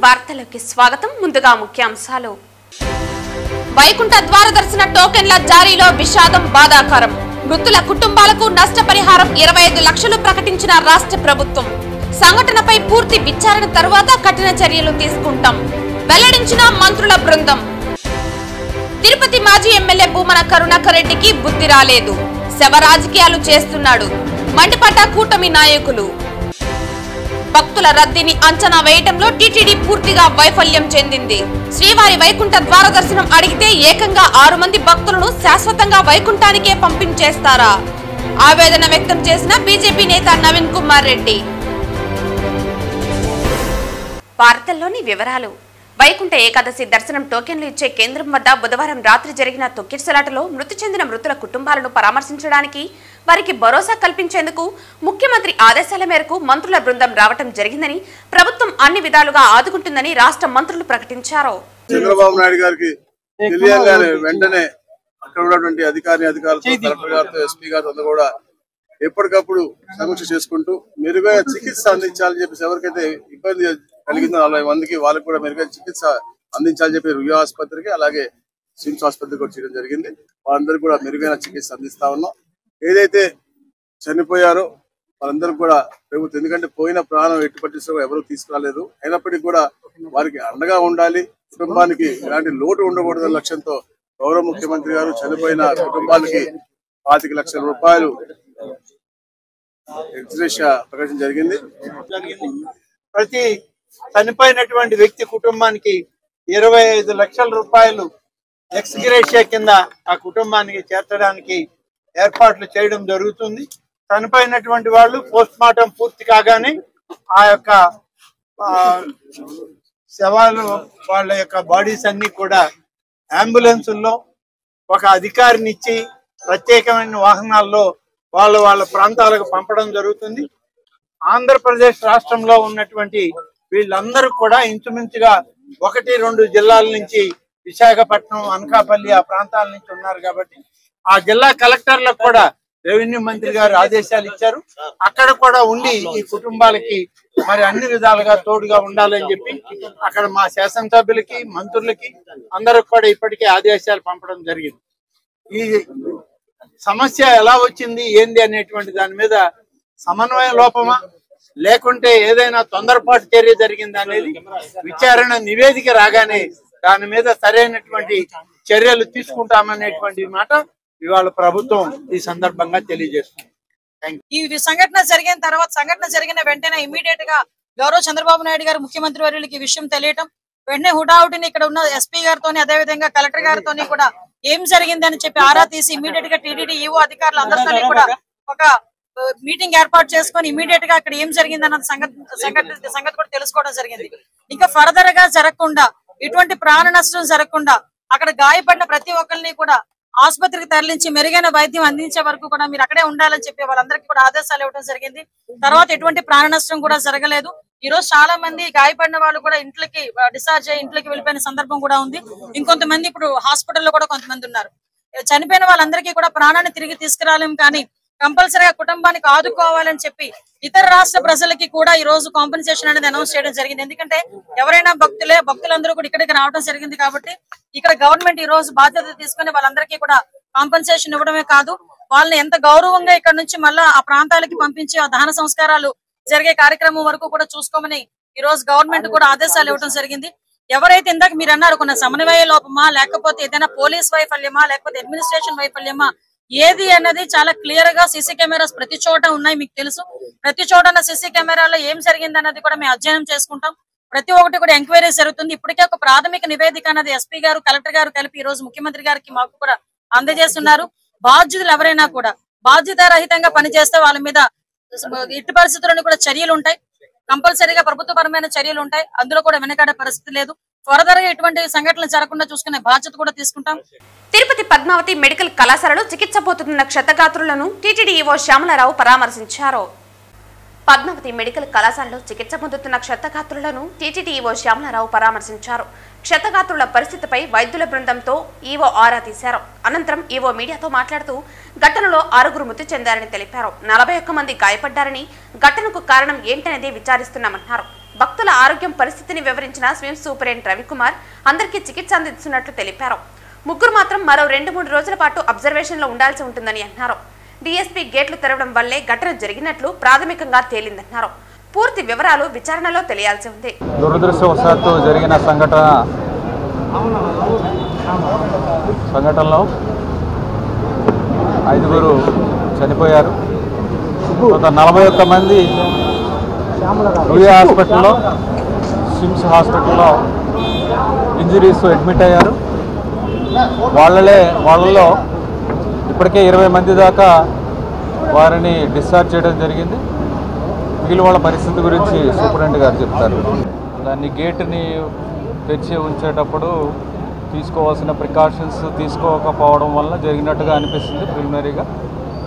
వార్తలకు స్వాగతం. ముందుగా ముఖ్యాంశాలు. వైకుంఠ ద్వార దర్శన టోకెన్ల జారీలో విషాదం బాధాకరం. మృతుల కుటుంబాలకు నష్టపరిహారం 25 లక్షలు ప్రకటించిన రాష్ట్ర ప్రభుత్వం. సంఘటనపై పూర్తి విచారణ తర్వాత కఠిన చర్యలు తీసుకుంటాం వెల్లడించిన మంత్రుల బృందం. తిరుపతి మాజీ ఎమ్మెల్యే భూమన కరుణాకర్ రెడ్డికి బుద్ధి రాలేదు, శవ రాజకీయాలు చేస్తున్నాడు మండిపడ్డ కూటమి నాయకులు. భక్తుల రద్దీని అంచనా వేయడంలో టీటీడీ పూర్తిగా వైఫల్యం చెందింది. శ్రీవారి వైకుంఠ ద్వార దర్శనం అడిగితే ఏకంగా 6 మంది భక్తులను శాశ్వతంగా వైకుంఠానికే పంపించేస్తారా? ఆవేదన వ్యక్తం చేసిన బీజేపీ నేత నవీన్ కుమార్ రెడ్డి. వార్తల్లోని వివరాలు. వైకుంఠ ఏకాదశి దర్శనం టోకెన్లు ఇచ్చే కేంద్రం వద్ద బుధవారం రాత్రి జరిగిన తొక్కిసలాటలో మృతి చెందిన మృతుల కుటుంబాలను పరామర్శించడానికి, వారికి భరోసా కల్పించేందుకు ముఖ్యమంత్రి ఆదేశాల మేరకు మంత్రుల బృందం రావడం జరిగిందని, ప్రభుత్వం అన్ని విధాలుగా ఆదుకుంటుందని రాష్ట్ర మంత్రులు ప్రకటించారు. చంద్రబాబు నాయుడు గారికి తెలియగానే వెంటనే అక్కడ ఉన్నటువంటి అధికారులతో, కలెక్టర్ గారితో, ఎస్పీ గారితో కూడా ఎప్పటికప్పుడు సమీక్ష చేసుకుంటూ మెరుగైన చికిత్స అందించాలని చెప్పేసి, ఎవరికైతే ఇబ్బంది కలిగిందో 40 మందికి వాళ్ళకి కూడా మెరుగైన చికిత్స అందించాలని చెప్పి రుయా ఆసుపత్రికి, అలాగే సిమ్స్ ఆసుపత్రికి కూడా చేయడం జరిగింది. వాళ్ళందరికీ కూడా మెరుగైన చికిత్స అందిస్తా ఉన్నాం. ఏదైతే చనిపోయారో వాళ్ళందరికీ కూడా ప్రభుత్వం, ఎందుకంటే పోయిన ప్రాణం ఎట్టి పట్టిస్తూ ఎవరు తీసుకురాలేదు, అయినప్పటికీ కూడా వారికి అండగా ఉండాలి, కుటుంబానికి ఎలాంటి లోటు ఉండకూడదన్న లక్ష్యంతో గౌరవ ముఖ్యమంత్రి గారు చనిపోయిన కుటుంబాలకి 25 లక్షల రూపాయలు ఎక్స్గ్రేషియా ప్రకటించడం జరిగింది. ప్రతి చనిపోయినటువంటి వ్యక్తి కుటుంబానికి 25 లక్షల రూపాయలు ఎక్స్గ్రేషియా కింద ఆ కుటుంబానికి చేర్చడానికి ఏర్పాట్లు చేయడం జరుగుతుంది. చనిపోయినటువంటి వాళ్ళు పోస్ట్ మార్టం పూర్తి కాగానే ఆ యొక్క శవాలు, వాళ్ళ యొక్క బాడీస్ అన్ని కూడా అంబులెన్సుల్లో ఒక అధికారిని ఇచ్చి ప్రత్యేకమైన వాహనాల్లో వాళ్ళ ప్రాంతాలకు పంపడం జరుగుతుంది. ఆంధ్రప్రదేశ్ రాష్ట్రంలో ఉన్నటువంటి వీళ్ళందరూ కూడా ఇంచుమించుగా 1-2 జిల్లాల నుంచి, విశాఖపట్నం, అనకాపల్లి ఆ ప్రాంతాల నుంచి ఉన్నారు కాబట్టి ఆ జిల్లా కలెక్టర్లకు కూడా రెవెన్యూ మంత్రి గారు ఆదేశాలు ఇచ్చారు. అక్కడ కూడా ఉండి ఈ కుటుంబాలకి మరి అన్ని విధాలుగా తోడుగా ఉండాలని చెప్పి అక్కడ మా శాసనసభ్యులకి, మంత్రులకి అందరికి కూడా ఇప్పటికే ఆదేశాలు పంపడం జరిగింది. ఈ సమస్య ఎలా వచ్చింది ఏంది అనేటువంటి దాని మీద సమన్వయ లోపమా లేకుంటే ఏదైనా తొందరపాటు చర్య జరిగిందా అనేది విచారణ నివేదిక రాగానే దాని మీద సరైనటువంటి చర్యలు తీసుకుంటామనేటువంటి మాట ఇవాళ ప్రభుత్వం ఈ సందర్భంగా తెలియజేస్తుంది. ఈ సంఘటన జరిగిన వెంటనే ఇమీడియట్ గా గౌరవ చంద్రబాబు నాయుడు గారు ముఖ్యమంత్రి వర్యులకి ఈ విషయం తెలియటం, వెంటనే హుటాహుటిని ఇక్కడ ఉన్న ఎస్పీ గారితో, అదేవిధంగా కలెక్టర్ గారితో కూడా ఏం జరిగింది అని చెప్పి ఆరా తీసి ఇమీడియట్ గా టీటీడీ ఈవో అధికారులు అందరితో కూడా ఒక మీటింగ్ ఏర్పాటు చేసుకొని ఇమీడియట్ గా అక్కడ ఏం జరిగింది అన్న సంగతి కూడా తెలుసుకోవడం జరిగింది. ఇంకా ఫర్దర్ గా జరగకుండా, ఇటువంటి ప్రాణ నష్టం జరగకుండా అక్కడ గాయపడిన ప్రతి ఒక్కరిని కూడా ఆసుపత్రికి తరలించి మెరుగైన వైద్యం అందించే వరకు కూడా మీరు అక్కడే ఉండాలని చెప్పి వాళ్ళందరికీ కూడా ఆదేశాలు ఇవ్వడం జరిగింది. తర్వాత ఎటువంటి ప్రాణ నష్టం కూడా జరగలేదు. ఈ రోజు చాలా మంది గాయపడిన వాళ్ళు కూడా ఇంట్లోకి డిశ్చార్జ్ అయ్యి ఇంట్లోకి వెళ్ళిపోయిన సందర్భం కూడా ఉంది. ఇంకొంతమంది ఇప్పుడు హాస్పిటల్లో కూడా కొంతమంది ఉన్నారు. చనిపోయిన వాళ్ళందరికీ కూడా ప్రాణాన్ని తిరిగి తీసుకురాలేం, కానీ కంపల్సరీగా కుటుంబానికి ఆదుకోవాలని చెప్పి ఇతర రాష్ట్ర ప్రజలకి కూడా ఈ రోజు కాంపెన్సేషన్ అనేది అనౌన్స్ చేయడం జరిగింది. ఎందుకంటే ఎవరైనా భక్తులందరూ కూడా ఇక్కడికి రావడం జరిగింది కాబట్టి ఇక్కడ గవర్నమెంట్ ఈ రోజు బాధ్యత తీసుకుని వాళ్ళందరికీ కూడా కాంపెన్సేషన్ ఇవ్వడమే కాదు, వాళ్ళని ఎంత గౌరవంగా ఇక్కడ నుంచి మళ్ళా ఆ ప్రాంతాలకి పంపించి ఆ దహన సంస్కారాలు జరిగే కార్యక్రమం వరకు కూడా చూసుకోమని ఈ రోజు గవర్నమెంట్ కూడా ఆదేశాలు ఇవ్వడం జరిగింది. ఎవరైతే ఇందాక మీరు అన్నారు కొన్ని సమన్వయ లోపమా, లేకపోతే ఏదైనా పోలీస్ వైఫల్యమా, లేకపోతే అడ్మినిస్ట్రేషన్ వైఫల్యమా, ఏది అన్నది చాలా క్లియర్ గా సీసీ కెమెరాస్ ప్రతి చోట ఉన్నాయి. మీకు తెలుసు, ప్రతి చోట ఉన్న సీసీ కెమెరాలో ఏం జరిగింది అన్నది కూడా మేము అధ్యయనం చేసుకుంటాం. ప్రతి ఒక్కటి కూడా ఎంక్వైరీ జరుగుతుంది. ఇప్పటికే ఒక ప్రాథమిక నివేదిక అన్నది ఎస్పీ గారు, కలెక్టర్ గారు కలిపి ఈ రోజు ముఖ్యమంత్రి గారికి మాకు కూడా అందజేస్తున్నారు. బాధ్యులు ఎవరైనా కూడా బాధ్యతారహితంగా పనిచేస్తే వాళ్ళ మీద ఇట్టి పరిస్థితులను కూడా చర్యలు ఉంటాయి. కంపల్సరీగా ప్రభుత్వపరమైన చర్యలు ఉంటాయి. అందులో కూడా వెనకాడే పరిస్థితి లేదు. త్వరగా ఇటువంటి సంఘటనలు జరగకుండా చూసుకునే బాధ్యత కూడా తీసుకుంటాం. తిరుపతి పద్మావతి మెడికల్ కళాశాలలో చికిత్స పొందుతున్న క్షతగాత్రులను టీటీడీ ఈవో శ్యామలారావు పరామర్శించారు. పద్మావతి మెడికల్ కళాశాలలో చికిత్స పొందుతున్న క్షతగాత్రులను టీటీడీ ఈవో శ్యామలారావు పరామర్శించారు. క్షతగాత్రుల పరిస్థితిపై వైద్యుల బృందంతో ఈవో ఆరా తీశారు. అనంతరం ఈవో మీడియాతో మాట్లాడుతూ ఘటనలో 6 మృతి చెందారని తెలిపారు. 41 మంది గాయపడ్డారని, ఘటనకు కారణం ఏంటనేది విచారిస్తున్నామన్నారు. భక్తుల ఆరోగ్యం పరిస్థితిని వివరించిన స్విమ్స్ సూపరింటెండెంట్ రవికుమార్ అందరికీ చికిత్స అందిస్తున్నట్లు తెలిపారు. ముగ్గురు మాత్రం మరో 2-3 రోజుల పాటు అబ్జర్వేషన్ లో ఉండాల్సి ఉంటుందని అన్నారు. డీఎస్పీ గేట్లు తెరవడం వల్లే ఘటన జరిగినట్లు ప్రాథమికంగా తేలిందన్నారు. పూర్తి వివరాలు విచారణలో తెలియాల్సి ఉంది. దురదృష్టవశాత్తు జరిగిన సంఘటనలో 5 చనిపోయారు. 41 మంది రూయా హాస్పిటల్లో, స్విమ్స్ హాస్పిటల్లో ఇంజరీస్ అడ్మిట్ అయ్యారు. వాళ్ళలో ఇప్పటికే 20 మంది దాకా వారిని డిశ్చార్జ్ చేయడం జరిగింది. మిగిలిన వాళ్ళ పరిస్థితి గురించి సూపరింటెండెంట్ గారు చెప్తారు. దాన్ని గేటుని తెరిచి ఉంచేటప్పుడు తీసుకోవాల్సిన ప్రికాషన్స్ తీసుకోకపోవడం వల్ల జరిగినట్టుగా అనిపిస్తుంది. ప్రిలిమినరీగా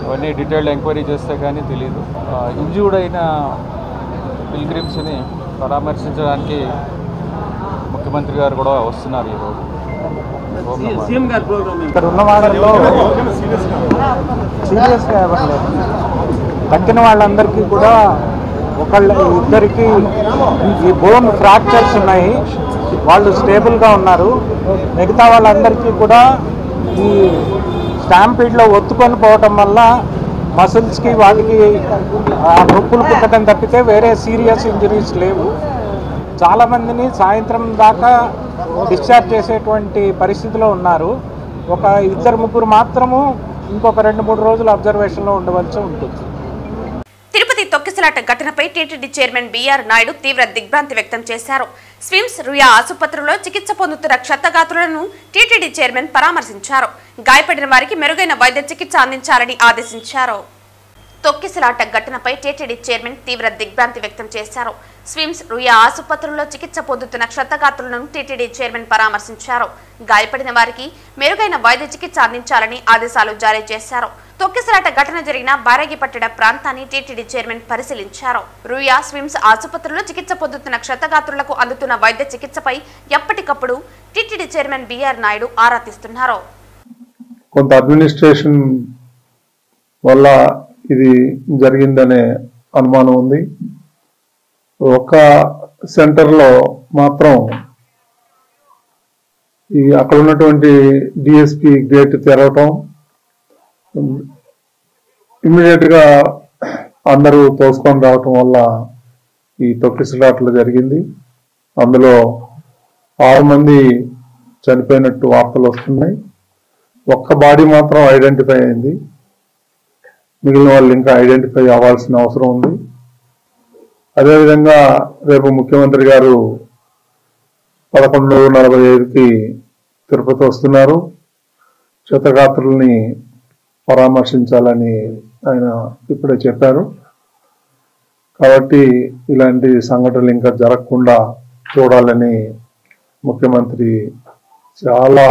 అవన్నీ డీటెయిల్డ్ ఎంక్వైరీ చేస్తే కానీ తెలియదు. ఇంజ్యూర్డ్ అయిన పిల్గ్రిమ్స్ని పరామర్శించడానికి ముఖ్యమంత్రి గారు కూడా వస్తున్నారు ఈరోజు. ఇక్కడ ఉన్న వాళ్ళలో సీరియస్గా ఎవరు లేదు. తగ్గిన వాళ్ళందరికీ కూడా ఇద్దరికి ఈ బోన్ ఫ్రాక్చర్స్ ఉన్నాయి, వాళ్ళు స్టేబుల్గా ఉన్నారు. మిగతా వాళ్ళందరికీ కూడా ఈ స్టాంపీడ్లో ఒత్తుకొని పోవటం వల్ల మసిల్స్కి వాటికి నొప్పులు పుట్టడం తప్పితే వేరే సీరియస్ ఇంజరీస్ లేవు. చాలామందిని సాయంత్రం దాకా డిశ్చార్జ్ చేసేటువంటి పరిస్థితిలో ఉన్నారు. ఒక 2-3 మాత్రము ఇంకొక 2-3 రోజులు అబ్జర్వేషన్లో ఉండవలసి ఉంటుంది. తిరుపతి తొక్కిసలాట ఘటనపై టీటీడీ చైర్మన్ బిఆర్ నాయుడు తీవ్ర దిగ్భ్రాంతి వ్యక్తం చేశారు. స్విమ్స్ రుయా ఆసుపత్రిలో చికిత్స పొందుతున్న క్షతగాత్రులను టీటీడీ చైర్మన్ పరామర్శించారు. గాయపడిన వారికి మెరుగైన వైద్య చికిత్స అందించాలని ఆదేశించారు. తొక్కిసలాట ఘటనపై టీటీడీ చైర్మన్ తీవ్ర దిగ్భ్రాంతి వ్యక్తం చేశారు. స్విమ్స్ రుయా ఆసుపత్రుల్లో చికిత్స పొందుతున్న క్షతగాత్రులను టీటీడీ చైర్మన్ పరామర్శించారు. గాయపడిన వారికి మెరుగైన వైద్య చికిత్స అందించాలని ఆదేశాలు జారీ చేశారు. తొక్కిసలాట ఘటన జరిగిన బారగిపట్టడ ప్రాంతాన్ని టీటీడీ చైర్మన్ పరిశీలించారు. రుయా స్విమ్స్ ఆసుపత్రిలో చికిత్స పొందుతున్న క్షతగాత్రులకు అందుతున్న వైద్య చికిత్సపై ఎప్పటికప్పుడు టీటీడీ చైర్మన్ బిఆర్ నాయుడు ఆరా తీస్తున్నారు. కొంత అడ్మినిస్ట్రేషన్ వల్ల ఇది జరిగిందనే అనుమానం ఉంది. ఒక సెంటర్లో మాత్రం అక్కడ ఉన్నటువంటి డిఎస్పి గేట్ తెరవటం, ఇమ్మీడియట్ గా అందరూ తోసుకొని రావటం వల్ల ఈ తొక్కిసలాట్లు జరిగింది. అందులో 6 మంది చనిపోయినట్టు వార్తలు వస్తున్నాయి. ఒక్క బాడీ మాత్రం ఐడెంటిఫై అయింది. మిగిలిన వాళ్ళు ఇంకా ఐడెంటిఫై అవ్వాల్సిన అవసరం ఉంది. అదేవిధంగా రేపు ముఖ్యమంత్రి గారు 11:45కి తిరుపతి వస్తున్నారు. క్షతగాత్రుల్ని పరామర్శించాలని ఆయన ఇప్పుడే చెప్పారు. కాబట్టి ఇలాంటి సంఘటనలు ఇంకా జరగకుండా చూడాలని ముఖ్యమంత్రి చాలా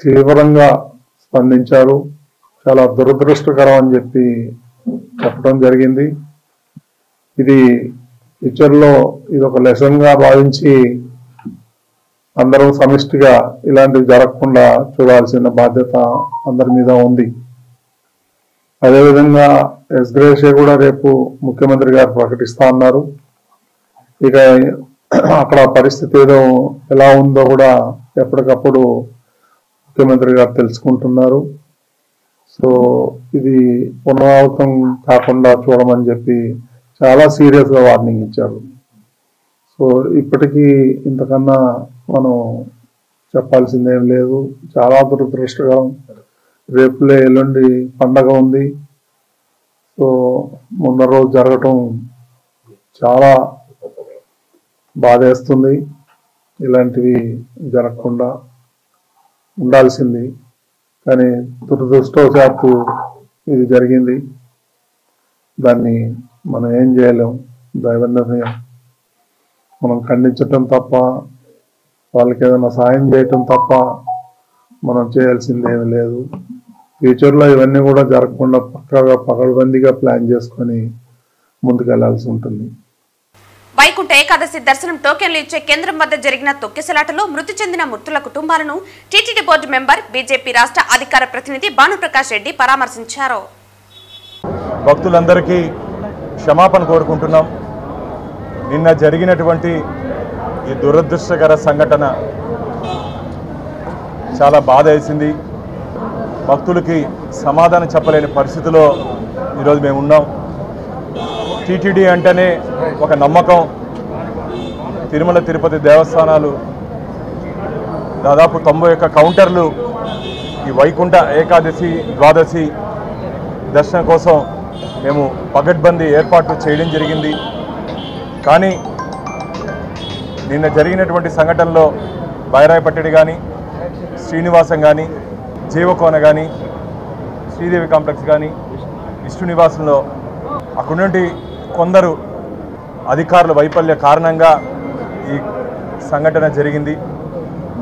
తీవ్రంగా స్పందించారు. చాలా దురదృష్టకరం అని చెప్పడం జరిగింది. ఇది ఫ్యూచర్లో ఇది ఒక లెసన్ గా భావించి అందరం సమిష్టిగా ఇలాంటివి జరగకుండా చూడాల్సిన బాధ్యత అందరి మీద ఉంది. అదేవిధంగా ఎస్గ్రేషియా కూడా రేపు ముఖ్యమంత్రి గారు ప్రకటిస్తా ఉన్నారు. ఇక అక్కడ పరిస్థితి ఎలా ఉందో కూడా ఎప్పటికప్పుడు ముఖ్యమంత్రి గారు తెలుసుకుంటున్నారు. సో ఇది పునరావృతం కాకుండా చూడమని చెప్పి చాలా సీరియస్ గా వార్నింగ్ ఇచ్చారు. సో ఇప్పటికీ ఇంతకన్నా మనం చెప్పాల్సిందేం లేదు. చాలా దురదృష్టకరం. రేపులే ఎల్లుండి పండగ ఉంది. సో ముందర రోజు జరగటం చాలా బాధేస్తుంది. ఇలాంటివి జరగకుండా ఉండాల్సింది, కానీ దురదృష్టవశాత్తు ఇది జరిగింది. దాన్ని మనం ఏం చేయలేం. దైవ నిర్ణయం. మనం ఖండించటం తప్ప, వాళ్ళకి ఏదైనా సాయం చేయటం తప్ప మనం చేయాల్సింది ఏమీ లేదు. ఫ్యూచర్లో ఇవన్నీ కూడా జరగకుండా పక్కాగా పకడ్బందీగా ప్లాన్ చేసుకొని ముందుకెళ్లాల్సి ఉంటుంది. వైకుంఠ ఏకాదశి దర్శనం టోకెన్లు ఇచ్చే కేంద్రం వద్ద జరిగిన తొక్కిసలాటలో మృతి చెందిన మృతుల కుటుంబాలను టీటీడీ బోర్డు మెంబర్ బీజేపీ రాష్ట్ర అధికార ప్రతినిధి భానుప్రకాష్ రెడ్డి పరామర్శించారు. భక్తులందరికీ క్షమాపణ కోరుకుంటున్నాం. నిన్న జరిగినటువంటి ఈ దురదృష్టకర సంఘటన చాలా బాధ వేసింది. భక్తులకి సమాధానం చెప్పలేని పరిస్థితిలో ఈరోజు మేము ఉన్నాం. టీటీడీ అంటేనే ఒక నమ్మకం. తిరుమల తిరుపతి దేవస్థానాలు దాదాపు 91 కౌంటర్లు ఈ వైకుంఠ ఏకాదశి ద్వాదశి దర్శనం కోసం మేము పగడ్బందీ ఏర్పాట్లు చేయడం జరిగింది. కానీ నిన్న జరిగినటువంటి సంఘటనలో బైరాయపట్టడి కానీ, శ్రీనివాసం కానీ, జీవకోన కానీ, శ్రీదేవి కాంప్లెక్స్ కానీ, విష్ణు నివాసంలో అక్కడి నుండి కొందరు అధికారుల వైఫల్య కారణంగా ఈ సంఘటన జరిగింది.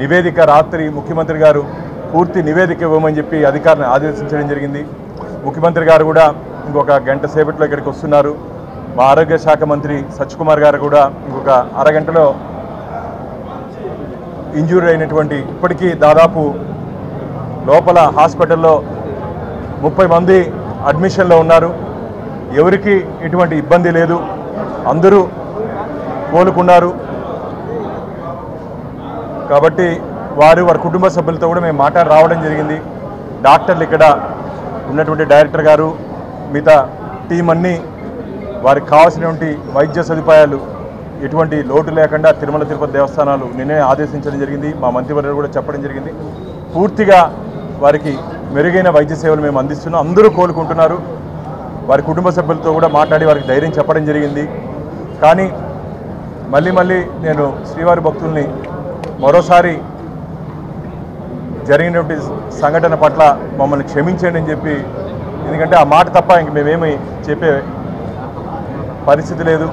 నివేదిక రాత్రి ముఖ్యమంత్రి గారు పూర్తి నివేదిక ఇవ్వమని చెప్పి అధికారులను ఆదేశించడం జరిగింది. ముఖ్యమంత్రి గారు కూడా ఇంకొక గంట సేపట్లో ఇక్కడికి వస్తున్నారు. మా ఆరోగ్య శాఖ మంత్రి సత్యకుమార్ గారు కూడా ఇంకొక అరగంటలో ఇంజూరీ అయినటువంటి ఇప్పటికీ దాదాపు లోపల హాస్పిటల్లో 30 మంది అడ్మిషన్లో ఉన్నారు. ఎవరికి ఎటువంటి ఇబ్బంది లేదు, అందరూ కోలుకున్నారు. కాబట్టి వారి కుటుంబ సభ్యులతో కూడా మేము మాట్లాడి రావడం జరిగింది. డాక్టర్లు ఇక్కడ ఉన్నటువంటి డైరెక్టర్ గారు మిగతా టీం అన్నీ వారికి కావాల్సినటువంటి వైద్య సదుపాయాలు ఎటువంటి లోటు లేకుండా తిరుమల తిరుపతి దేవస్థానాలు నిన్నే ఆదేశించడం జరిగింది. మా మంత్రివర్యులు కూడా చెప్పడం జరిగింది. పూర్తిగా వారికి మెరుగైన వైద్య సేవలు మేము అందిస్తున్నాం. అందరూ కోలుకుంటున్నారు. వారి కుటుంబ సభ్యులతో కూడా మాట్లాడి వారికి ధైర్యం చెప్పడం జరిగింది. కానీ మళ్ళీ నేను శ్రీవారి భక్తుల్ని మరోసారి జరిగినటువంటి సంఘటన పట్ల మమ్మల్ని క్షమించండి అని చెప్పి, ఎందుకంటే ఆ మాట తప్ప ఇంక మేమేమి చెప్పే పరిస్థితి లేదు.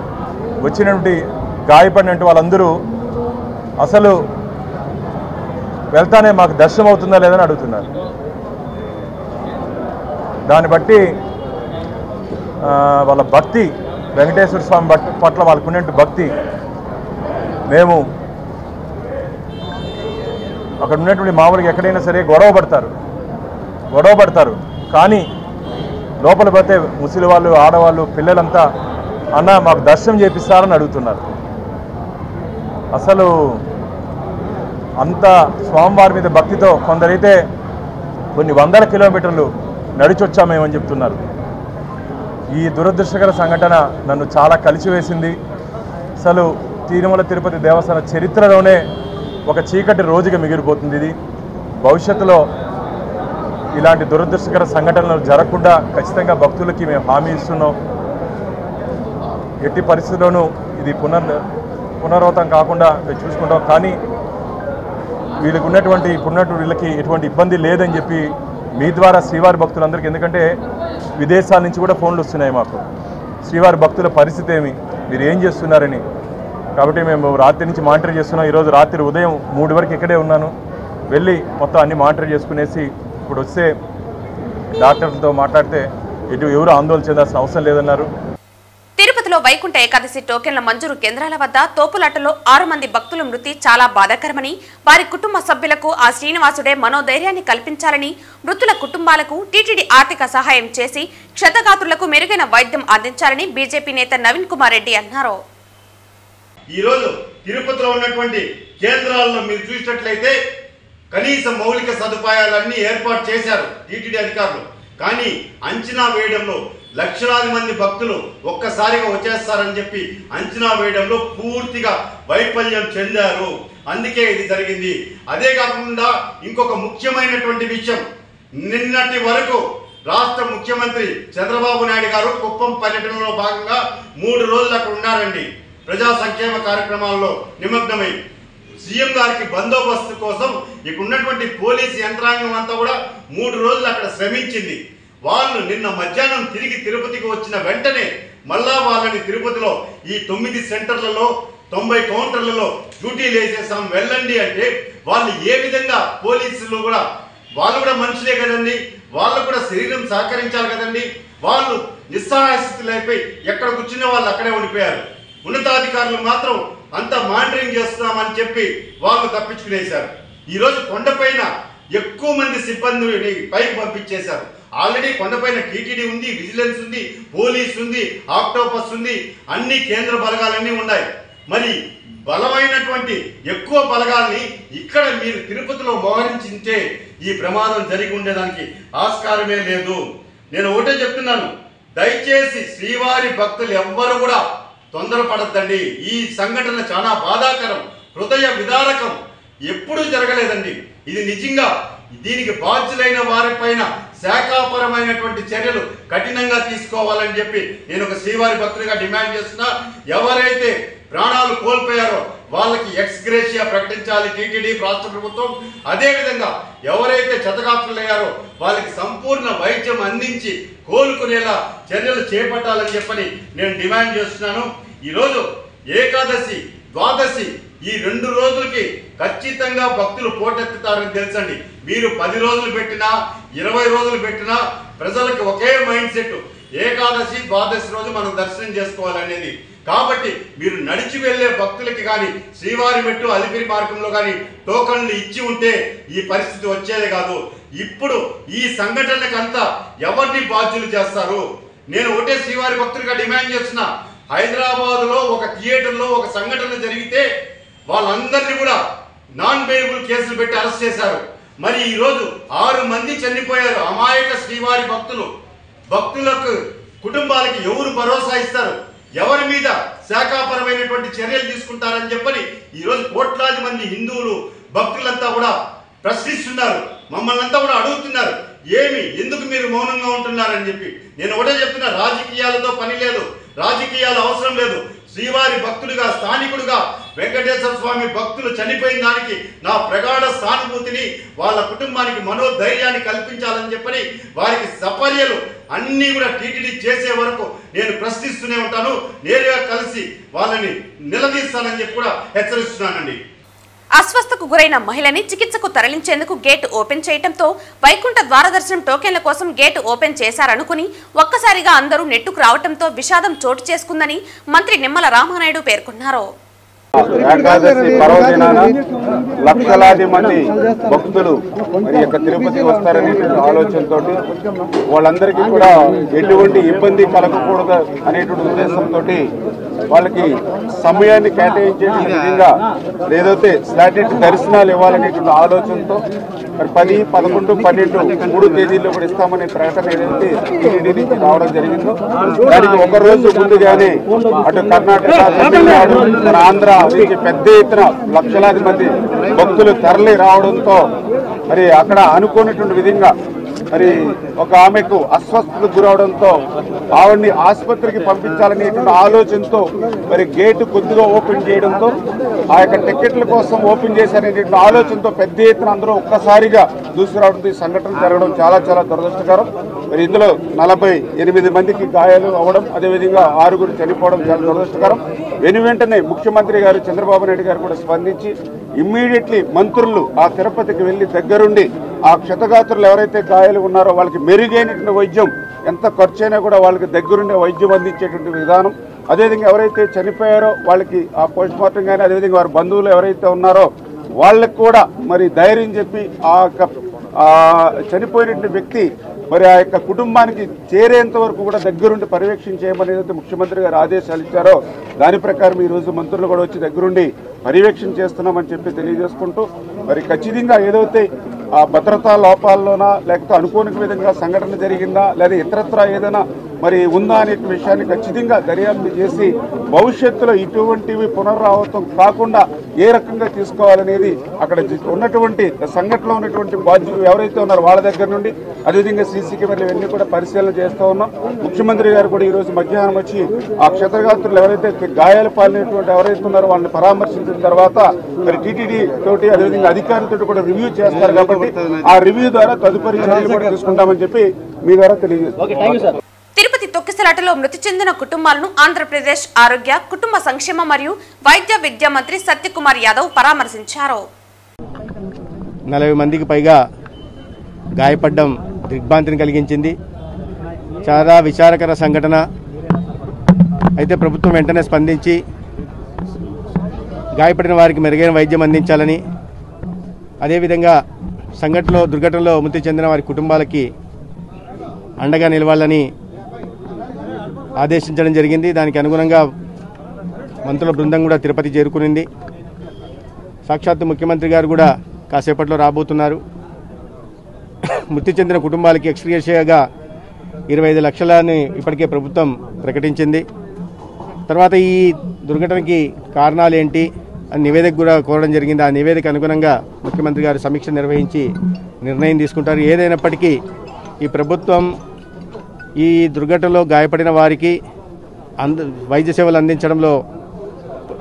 వచ్చినటువంటి గాయపడినటువంటి వాళ్ళందరూ అసలు వెళ్తానే మాకు దర్శనం అవుతుందా లేదని అడుగుతున్నారు. దాన్ని బట్టి వాళ్ళ భక్తి, వెంకటేశ్వర స్వామి పట్ల వాళ్ళకు ఉన్నటువంటి భక్తి, మేము అక్కడ ఉన్నటువంటి మామూలుగా ఎక్కడైనా సరే గొడవ పడతారు. కానీ లోపల పోతే ముసలి వాళ్ళు, ఆడవాళ్ళు, పిల్లలంతా అన్న మాకు దర్శనం చేపిస్తారని అడుగుతున్నారు. అసలు అంత స్వామివారి మీద భక్తితో కొందరైతే కొన్ని 100 కిలోమీటర్లు నడిచొచ్చామేమని చెప్తున్నారు. ఈ దురదృష్టకర సంఘటన నన్ను చాలా కలిసివేసింది. అసలు తిరుమల తిరుపతి దేవస్థాన చరిత్రలోనే ఒక చీకటి రోజుగా మిగిలిపోతుంది. ఇది భవిష్యత్తులో ఇలాంటి దురదృష్టకర సంఘటనలు జరగకుండా ఖచ్చితంగా భక్తులకి మేము హామీ ఇస్తున్నాం. ఎట్టి పరిస్థితుల్లోనూ ఇది పునరావృతం కాకుండా చూసుకుంటాం. కానీ వీళ్ళకి ఉన్నటువంటి వీళ్ళకి ఎటువంటి ఇబ్బంది లేదని చెప్పి మీ ద్వారా శ్రీవారి భక్తులందరికీ, ఎందుకంటే విదేశాల నుంచి కూడా ఫోన్లు వస్తున్నాయి మాకు, శ్రీవారి భక్తుల పరిస్థితి ఏమి, మీరు ఏం చేస్తున్నారని. కాబట్టి మేము రాత్రి నుంచి మానిటర్ చేస్తున్నాం. ఈరోజు రాత్రి ఉదయం 3 వరకు ఇక్కడే ఉన్నాను. వెళ్ళి మొత్తం అన్ని మానిటర్ చేసుకునేసి ఇప్పుడు వస్తే డాక్టర్లతో మాట్లాడితే ఎవరు ఆందోళన చెందాల్సిన అవసరం లేదన్నారు. తిరుపతిలో వైకుంఠ ఏకాదశి టోకెన్ల మంజూరు కేంద్రాల వద్ద తోపులాటలో 6 మంది భక్తుల మృతి చాలా బాధాకరమని, వారి కుటుంబ సభ్యులకు ఆ శ్రీనివాసుడే మనోధైర్యాన్ని కల్పించాలని, మృతుల కుటుంబాలకు టీటీడీ ఆర్థిక సహాయం చేసి క్షతగాత్రులకు మెరుగైన వైద్యం అందించాలని బీజేపీ నేత నవీన్ కుమార్ రెడ్డి అన్నారు. ఈరోజు తిరుపతిలో ఉన్నటువంటి కేంద్రాల్లో మీరు చూసినట్లయితే కనీస మౌలిక సదుపాయాలన్నీ ఏర్పాటు చేశారు టీటీడీ అధికారులు. కానీ అంచనా వేయడంలో లక్షలాది మంది భక్తులు ఒక్కసారిగా వచ్చేస్తారని చెప్పి అంచనా వేయడంలో పూర్తిగా వైఫల్యం చెందారు. అందుకే ఇది జరిగింది. అదే కాకుండా ఇంకొక ముఖ్యమైనటువంటి విషయం, నిన్నటి వరకు రాష్ట్ర ముఖ్యమంత్రి చంద్రబాబు నాయుడు గారు కుప్పం పర్యటనలో భాగంగా 3 రోజులు అక్కడ ఉన్నారండి. ప్రజా సంక్షేమ కార్యక్రమాల్లో నిమగ్నమై సీఎం గారికి బందోబస్తు కోసం ఇక్కడ ఉన్నటువంటి పోలీసు యంత్రాంగం అంతా కూడా 3 రోజులు అక్కడ శ్రమించింది. వాళ్ళు నిన్న మధ్యాహ్నం తిరిగి తిరుపతికి వచ్చిన వెంటనే మళ్ళా వాళ్ళని తిరుపతిలో ఈ 9 సెంటర్లలో 90 కౌంటర్లలో డ్యూటీలు వేసేసాం వెళ్ళండి అంటే వాళ్ళు ఏ విధంగా పోలీసులు కూడా వాళ్ళు కూడా మనుషులే కదండి, వాళ్ళు కూడా శరీరం సహకరించాలి కదండి. వాళ్ళు నిస్సహాయ స్థితిలో అయిపోయి ఎక్కడ కూర్చున్న వాళ్ళు అక్కడే ఉండిపోయారు. ఉన్నతాధికారులు మాత్రం అంతా మానిటరింగ్ చేస్తున్నామని చెప్పి వాళ్ళు తప్పించుకునేశారు. ఈరోజు కొండపైన ఎక్కువ మంది సిబ్బందిని పైకి పంపించేశారు. ఆల్రెడీ కొండపైన టీటీడీ ఉంది, విజిలెన్స్ ఉంది, పోలీస్ ఉంది, ఆక్టోపస్ ఉంది, అన్ని కేంద్ర బలగాలన్నీ ఉన్నాయి. మరి బలమైనటువంటి ఎక్కువ బలగాల్ని ఇక్కడ మీరు తిరుపతిలో మోహరించింటే ఈ ప్రమాదం జరిగి ఉండేదానికి ఆస్కారమే లేదు. నేను ఒకటే చెప్తున్నాను, దయచేసి శ్రీవారి భక్తులు ఎవ్వరు కూడా తొందరపడద్దండి. ఈ సంఘటన చాలా బాధాకరం, హృదయ విదారకం, ఎప్పుడూ జరగలేదండి. ఇది నిజంగా దీనికి బాధ్యులైన వారిపైన శాఖాపరమైనటువంటి చర్యలు కఠినంగా తీసుకోవాలని చెప్పి నేను ఒక శ్రీవారి భక్తులుగా డిమాండ్ చేస్తున్నా. ఎవరైతే ప్రాణాలు కోల్పోయారో వాళ్ళకి ఎక్స్గ్రేషియా ప్రకటించాలి టీటీడీ, రాష్ట్ర ప్రభుత్వం. అదేవిధంగా ఎవరైతే క్షతగాత్రులయ్యారో వాళ్ళకి సంపూర్ణ వైద్యం అందించి కోలుకునేలా చర్యలు చేపట్టాలని చెప్పని నేను డిమాండ్ చేస్తున్నాను. ఈరోజు ఏకాదశి, ద్వాదశి ఈ 2 రోజులకి ఖచ్చితంగా భక్తులు పోటెత్తుతారని తెలుసండి. మీరు 10 రోజులు పెట్టినా 20 రోజులు పెట్టినా ప్రజలకు ఒకే మైండ్ సెట్, ఏకాదశి ద్వాదశి రోజు మనం దర్శనం చేసుకోవాలనేది. కాబట్టి మీరు నడిచి వెళ్లే భక్తులకి కానీ శ్రీవారి మెట్టు అలిపిరి మార్గంలో కానీ టోకన్లు ఇచ్చి ఉంటే ఈ పరిస్థితి వచ్చేదే కాదు. ఇప్పుడు ఈ సంఘటనకంతా ఎవరిని బాధ్యులు చేస్తారు? నేను ఒకటే శ్రీవారి భక్తులుగా డిమాండ్ చేస్తున్నా, హైదరాబాద్లో ఒక థియేటర్లో ఒక సంఘటన జరిగితే వాళ్ళందరినీ కూడా నాన్ బెయిలబుల్ కేసులు పెట్టి అరెస్ట్ చేశారు. మరి ఈరోజు 6 మంది చనిపోయారు. అమాయక శ్రీవారి భక్తులకు కుటుంబాలకి ఎవరు భరోసా ఇస్తారు? ఎవరి మీద శాఖాపరమైనటువంటి చర్యలు తీసుకుంటారని చెప్పని ఈరోజు కోట్లాది మంది హిందువులు భక్తులంతా కూడా ప్రశ్నిస్తున్నారు, మమ్మల్ని అంతా కూడా అడుగుతున్నారు, ఎందుకు మీరు మౌనంగా ఉంటున్నారని చెప్పి. నేను ఒకటే చెప్తున్నా, రాజకీయాలతో పని లేదు, రాజకీయాలు అవసరం లేదు. శ్రీవారి భక్తుడిగా, స్థానికుడిగా వెంకటేశ్వర స్వామి భక్తులు చనిపోయిన దానికి నా ప్రగాఢ సానుభూతిని, వాళ్ళ కుటుంబానికి మనోధైర్యాన్ని కల్పించాలని చెప్పని వారికి సపర్యలు అన్నీ కూడా టీటీడీ చేసే వరకు నేను ప్రశ్నిస్తూనే ఉంటాను. నేరుగా కలిసి వాళ్ళని నిలదీస్తానని చెప్పి కూడా హెచ్చరిస్తున్నానండి. అస్వస్థకు గురైన మహిళని చికిత్సకు తరలించేందుకు గేట్ ఓపెన్ చేయడంతో వైకుంఠ ద్వారదర్శనం టోకెన్ల కోసం గేట్ ఓపెన్ చేశారనుకుని ఒక్కసారిగా అందరూ నెట్టుకు రావడంతో విషాదం చోటు చేసుకుందని మంత్రి నిమ్మల రామానాయుడు పేర్కొన్నారు. ఏకాదశి పర్వదినాన లక్షలాది మంది భక్తులు మరి యొక్క తిరుపతికి వస్తారనే ఆలోచనతో వాళ్ళందరికీ కూడా ఎటువంటి ఇబ్బంది కలగకూడదు అనేటువంటి ఉద్దేశంతో వాళ్ళకి సమయాన్ని కేటాయించే విధంగా ఏదైతే స్టాటిక్ దర్శనాలు ఇవ్వాలనేటువంటి ఆలోచనతో మరి 10, 11, 12 3 తేదీల్లో కూడా ఇస్తామనే ప్రకటన ఏదైతే టీటీడీ నుంచి రావడం జరిగిందో దానికి ఒక రోజు ముందుగానే అటు కర్ణాటక, తమిళనాడు, మన ఆంధ్ర నుంచి పెద్ద ఎత్తున లక్షలాది మంది భక్తులు తరలి రావడంతో మరి అక్కడ అనుకున్నటువంటి విధంగా మరి ఒక ఆమెకు అస్వస్థతకు గురవడంతో ఆవిడ్ని ఆసుపత్రికి పంపించాలనేటువంటి ఆలోచనతో మరి గేటు కొద్దిగా ఓపెన్ చేయడంతో ఆ యొక్క టికెట్ల కోసం ఓపెన్ చేశారనేటువంటి ఆలోచనతో పెద్ద ఎత్తున అందరూ ఒక్కసారిగా దూసుకురావడంతో ఈ సంఘటన జరగడం చాలా చాలా దురదృష్టకరం. మరి ఇందులో 48 మందికి గాయాలు అవ్వడం, అదేవిధంగా 6 చనిపోవడం చాలా దురదృష్టకరం. వెంటనే ముఖ్యమంత్రి గారు చంద్రబాబు నాయుడు గారు కూడా స్పందించి ఇమ్మీడియట్లీ మంత్రులు ఆ తిరుపతికి వెళ్లి దగ్గరుండి ఆ క్షతగాత్రులు ఎవరైతే గాయాలు ఉన్నారో వాళ్ళకి మెరుగైనటువంటి వైద్యం, ఎంత ఖర్చు అయినా కూడా వాళ్ళకి దగ్గరుండే వైద్యం అందించేటువంటి విధానం, అదేవిధంగా ఎవరైతే చనిపోయారో వాళ్ళకి ఆ పోస్ట్ మార్టం కానీ, అదేవిధంగా వారి బంధువులు ఎవరైతే ఉన్నారో వాళ్ళకి కూడా మరి ధైర్యం చెప్పి ఆ చనిపోయినటువంటి వ్యక్తి మరి ఆ యొక్క కుటుంబానికి చేరేంత వరకు కూడా దగ్గరుండి పర్యవేక్షణ చేయమని ఏదైతే ముఖ్యమంత్రి గారు ఆదేశాలు ఇచ్చారో దాని ప్రకారం ఈరోజు మంత్రులు కూడా వచ్చి దగ్గరుండి పర్యవేక్షణ చేస్తున్నామని చెప్పి తెలియజేసుకుంటూ మరి ఖచ్చితంగా ఏదైతే ఆ భద్రతా లోపాల్లోనా లేకపోతే అనుకోని విధంగా సంఘటన జరిగిందా లేదా ఇతరత్రా ఏదైనా మరి ఉందా అనే విషయాన్ని ఖచ్చితంగా దర్యాప్తు చేసి భవిష్యత్తులో ఇటువంటివి పునరావృతం కాకుండా ఏ రకంగా తీసుకోవాలనేది అక్కడ ఉన్నటువంటి సంఘటనలో ఉన్నటువంటి బాధ్యులు ఎవరైతే ఉన్నారో వాళ్ళ దగ్గర నుండి అదేవిధంగా సీసీ కెమెరాలు ఇవన్నీ కూడా పరిశీలన చేస్తూ ఉన్నాం. ముఖ్యమంత్రి గారు కూడా ఈరోజు మధ్యాహ్నం వచ్చి ఆ క్షతగాత్రులు ఎవరైతే గాయాలు పాలినటువంటి ఎవరైతే ఉన్నారో వాళ్ళని పరామర్శించిన తర్వాత మరి టీటీడీ తోటి అదేవిధంగా అధికారులతో కూడా రివ్యూ చేస్తారు కాబట్టి ఆ రివ్యూ ద్వారా తదుపరి చర్యలు కూడా తీసుకుంటామని చెప్పి మీ ద్వారా తెలియజేస్తాం. తిరుపతి తొక్కిసలాటలో మృతి చెందిన కుటుంబాలను ఆంధ్రప్రదేశ్ ఆరోగ్య కుటుంబ సంక్షేమ మరియు వైద్య విద్యా మంత్రి సత్యకుమార్ యాదవ్ పరామర్శించారు. 40 మందికి పైగా గాయపడడం దిగ్భ్రాంతిని కలిగించింది. చాలా విచారకర సంఘటన. అయితే ప్రభుత్వం వెంటనే స్పందించి గాయపడిన వారికి మెరుగైన వైద్యం అందించాలని, అదేవిధంగా దుర్ఘటనలో మృతి చెందిన వారి కుటుంబాలకి అండగా నిలవాలని ఆదేశించడం జరిగింది. దానికి అనుగుణంగా మంత్రుల బృందం కూడా తిరుపతి చేరుకునింది. సాక్షాత్తు ముఖ్యమంత్రి గారు కూడా కాసేపట్లో రాబోతున్నారు. మృతి చెందిన కుటుంబాలకి ఎక్స్‌గ్రేషియాగా 25 లక్షలని ఇప్పటికే ప్రభుత్వం ప్రకటించింది. తర్వాత ఈ దుర్ఘటనకి కారణాలు ఏంటి అని నివేదిక కూడా కోరడం జరిగింది. ఆ నివేదిక అనుగుణంగా ముఖ్యమంత్రి గారు సమీక్ష నిర్వహించి నిర్ణయం తీసుకుంటారు. ఏదైనప్పటికీ ఈ ప్రభుత్వం ఈ దుర్ఘటనలో గాయపడిన వారికి వైద్య సేవలు అందించడంలో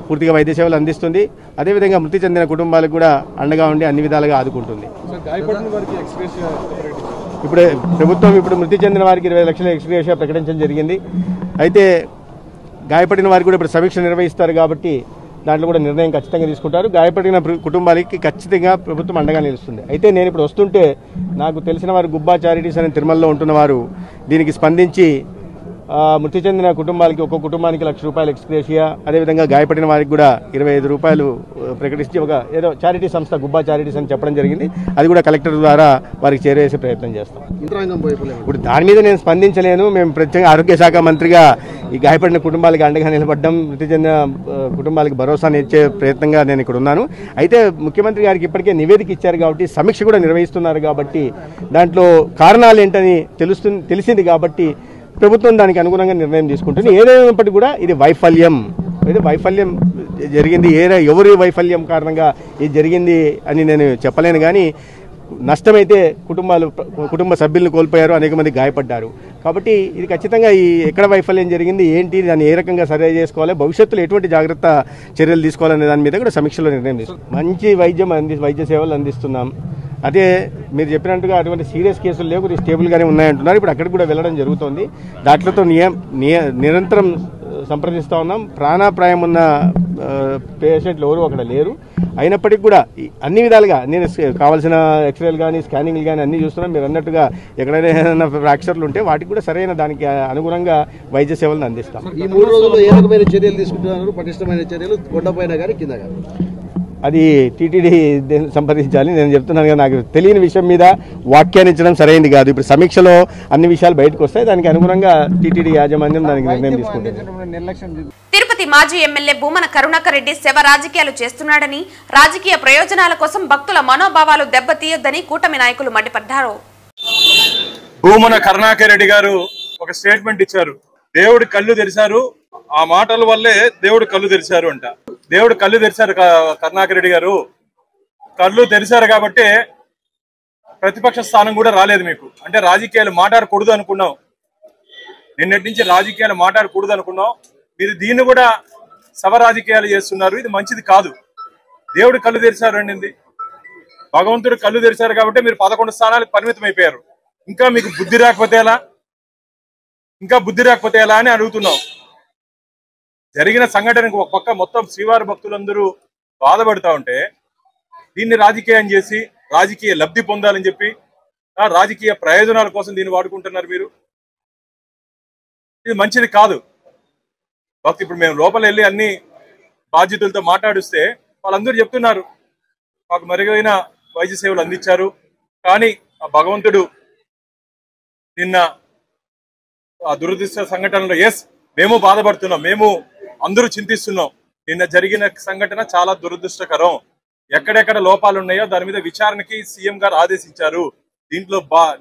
పూర్తిగా వైద్య సేవలు అందిస్తుంది. అదేవిధంగా మృతి చెందిన కుటుంబాలకు కూడా అండగా ఉండి అన్ని విధాలుగా ఆదుకుంటుంది. ఇప్పుడు ప్రభుత్వం మృతి చెందిన వారికి 20 లక్షల ఎక్స్‌గ్రేషియా ప్రకటించడం జరిగింది. అయితే గాయపడిన వారికి కూడా ఇప్పుడు సమీక్ష నిర్వహిస్తారు కాబట్టి దాంట్లో కూడా నిర్ణయం ఖచ్చితంగా తీసుకుంటారు. గాయపడిన కుటుంబాలకి ఖచ్చితంగా ప్రభుత్వం అండగా నిలుస్తుంది. అయితే నేను ఇప్పుడు వస్తుంటే నాకు తెలిసిన వారు గుబ్బా చారిటీస్ అనే తిరుమలలో ఉంటున్న వారు దీనికి స్పందించి మృతి చెందిన కుటుంబాలకి ఒక్కొక్క కుటుంబానికి ₹1,00,000 ఎక్స్‌గ్రేషియా, అదేవిధంగా గాయపడిన వారికి కూడా ₹25 ప్రకటించి ఒక ఏదో చారిటీ సంస్థ గుబ్బా చారిటీస్ అని చెప్పడం జరిగింది. అది కూడా కలెక్టర్ ద్వారా వారికి చేరవేసే ప్రయత్నం చేస్తాం. ఇప్పుడు దాని మీద నేను స్పందించలేను. మేము ప్రత్యేకంగా ఆరోగ్య శాఖ మంత్రిగా ఈ గాయపడిన కుటుంబాలకి అండగా నిలబడ్డం, మృతి చెందిన కుటుంబాలకు భరోసాని ఇచ్చే ప్రయత్నంగా నేను ఇక్కడ ఉన్నాను. అయితే ముఖ్యమంత్రి గారికి ఇప్పటికే నివేదిక ఇచ్చారు కాబట్టి సమీక్ష కూడా నిర్వహిస్తున్నారు కాబట్టి దాంట్లో కారణాలు ఏంటని తెలిసింది కాబట్టి ప్రభుత్వం దానికి అనుగుణంగా నిర్ణయం తీసుకుంటుంది. ఏదైనప్పటికీ కూడా ఇది వైఫల్యం జరిగింది. ఎవరి వైఫల్యం కారణంగా ఇది జరిగింది అని నేను చెప్పలేను. కానీ నష్టమైతే కుటుంబ సభ్యులను కోల్పోయారు, అనేక మంది గాయపడ్డారు. కాబట్టి ఇది ఖచ్చితంగా ఎక్కడ వైఫల్యం జరిగింది, ఏంటి, దాన్ని ఏ రకంగా సరి చేసుకోవాలి, భవిష్యత్తులో ఎటువంటి జాగ్రత్త చర్యలు తీసుకోవాలనే దాని మీద కూడా సమీక్షలో నిర్ణయం తీసుకుంటాం. మంచి వైద్య సేవలు అందిస్తున్నాం. అదే మీరు చెప్పినట్టుగా అటువంటి సీరియస్ కేసులు లేవు, స్టేబుల్గానే ఉన్నాయంటున్నారు. ఇప్పుడు అక్కడికి కూడా వెళ్ళడం జరుగుతుంది. దాంట్లతో నిరంతరం సంప్రదిస్తూ ఉన్నాం. ప్రాణాపాయం ఉన్న పేషెంట్లు ఎవరు అక్కడ లేరు. అయినప్పటికీ కూడా అన్ని విధాలుగా నేను కావాల్సిన ఎక్స్రేలు కానీ స్కానింగ్లు కానీ అన్ని చూస్తున్నాం. మీరు అన్నట్టుగా ఎక్కడైనా ఫ్రాక్చర్లు ఉంటే వాటికి కూడా సరైన దానికి అనుగుణంగా వైద్య సేవలను అందిస్తాం. ఈ 3 రోజుల్లో ఏ రకమైన చర్యలు తీసుకుంటున్నారు? పటిష్టమైన చర్యలు కొండపైన కానీ కింద కానీ? అది టీటీడీ సంప్రదించాలి. నేను చెప్తున్నాను కదా, నాకు తెలియని విషయం మీద వ్యాఖ్యానించడం సరైనది కాదు. ఇప్పుడు సమీక్షలో అన్ని విషయాలు బయటకు వస్తాయి. దానికి అనుగుణంగా టీటీడీ యాజమాన్యం దానికి నిర్ణయం తీసుకుంటుంది. తిరుపతి మాజీ ఎమ్మెల్యే భూమన కరుణాకర్ రెడ్డి శవ రాజకీయాలు చేస్తున్నాడని, రాజకీయ ప్రయోజనాల కోసం భక్తుల మనోభావాలు దెబ్బతీయొద్దని కూటమి నాయకులు మండిపడ్డారు. భూమన కరుణాకర్ రెడ్డి గారు ఒక స్టేట్మెంట్ ఇచ్చారు. దేవుడు కళ్ళు తెరిచారు, ఆ మాటల వల్లే దేవుడు కళ్ళు తెరిచారు అంట. దేవుడు కళ్ళు తెరిచారు కరుణాకర్ రెడ్డి గారు, కళ్ళు తెరిచారు కాబట్టి ప్రతిపక్ష స్థానం కూడా రాలేదు మీకు. అంటే రాజకీయాలు మాట్లాడకూడదు అనుకున్నాం, నిన్నటి నుంచి రాజకీయాలు మాట్లాడకూడదు అనుకున్నాం. మీరు దీన్ని కూడా శవ రాజకీయాలు చేస్తున్నారు. ఇది మంచిది కాదు. దేవుడు కళ్ళు తెరిచారు అండి, భగవంతుడు కళ్ళు తెరిచారు కాబట్టి మీరు 11 స్థానాలకు పరిమితం అయిపోయారు. ఇంకా మీకు బుద్ధి రాకపోతే ఎలా అని అడుగుతున్నాం. జరిగిన సంఘటనకు ఒక పక్క మొత్తం శ్రీవారి భక్తులందరూ బాధపడుతూ ఉంటే దీన్ని రాజకీయం చేసి రాజకీయ లబ్ధి పొందాలని చెప్పి రాజకీయ ప్రయోజనాల కోసం దీన్ని వాడుకుంటున్నారు మీరు. ఇది మంచిది కాదు. ఇప్పుడు మేము లోపల వెళ్ళి అన్ని బాధ్యతలతో మాట్లాడిస్తే వాళ్ళందరూ చెప్తున్నారు మాకు మెరుగైన వైద్య సేవలు అందించారు. కానీ ఆ భగవంతుడు నిన్న ఆ దురదృష్ట సంఘటనలో మేము బాధపడుతున్నాం, మేము అందరూ చింతిస్తున్నాం. నిన్న జరిగిన సంఘటన చాలా దురదృష్టకరం. ఎక్కడెక్కడ లోపాలు ఉన్నాయో దాని మీద విచారణకి సీఎం గారు ఆదేశించారు. దీంట్లో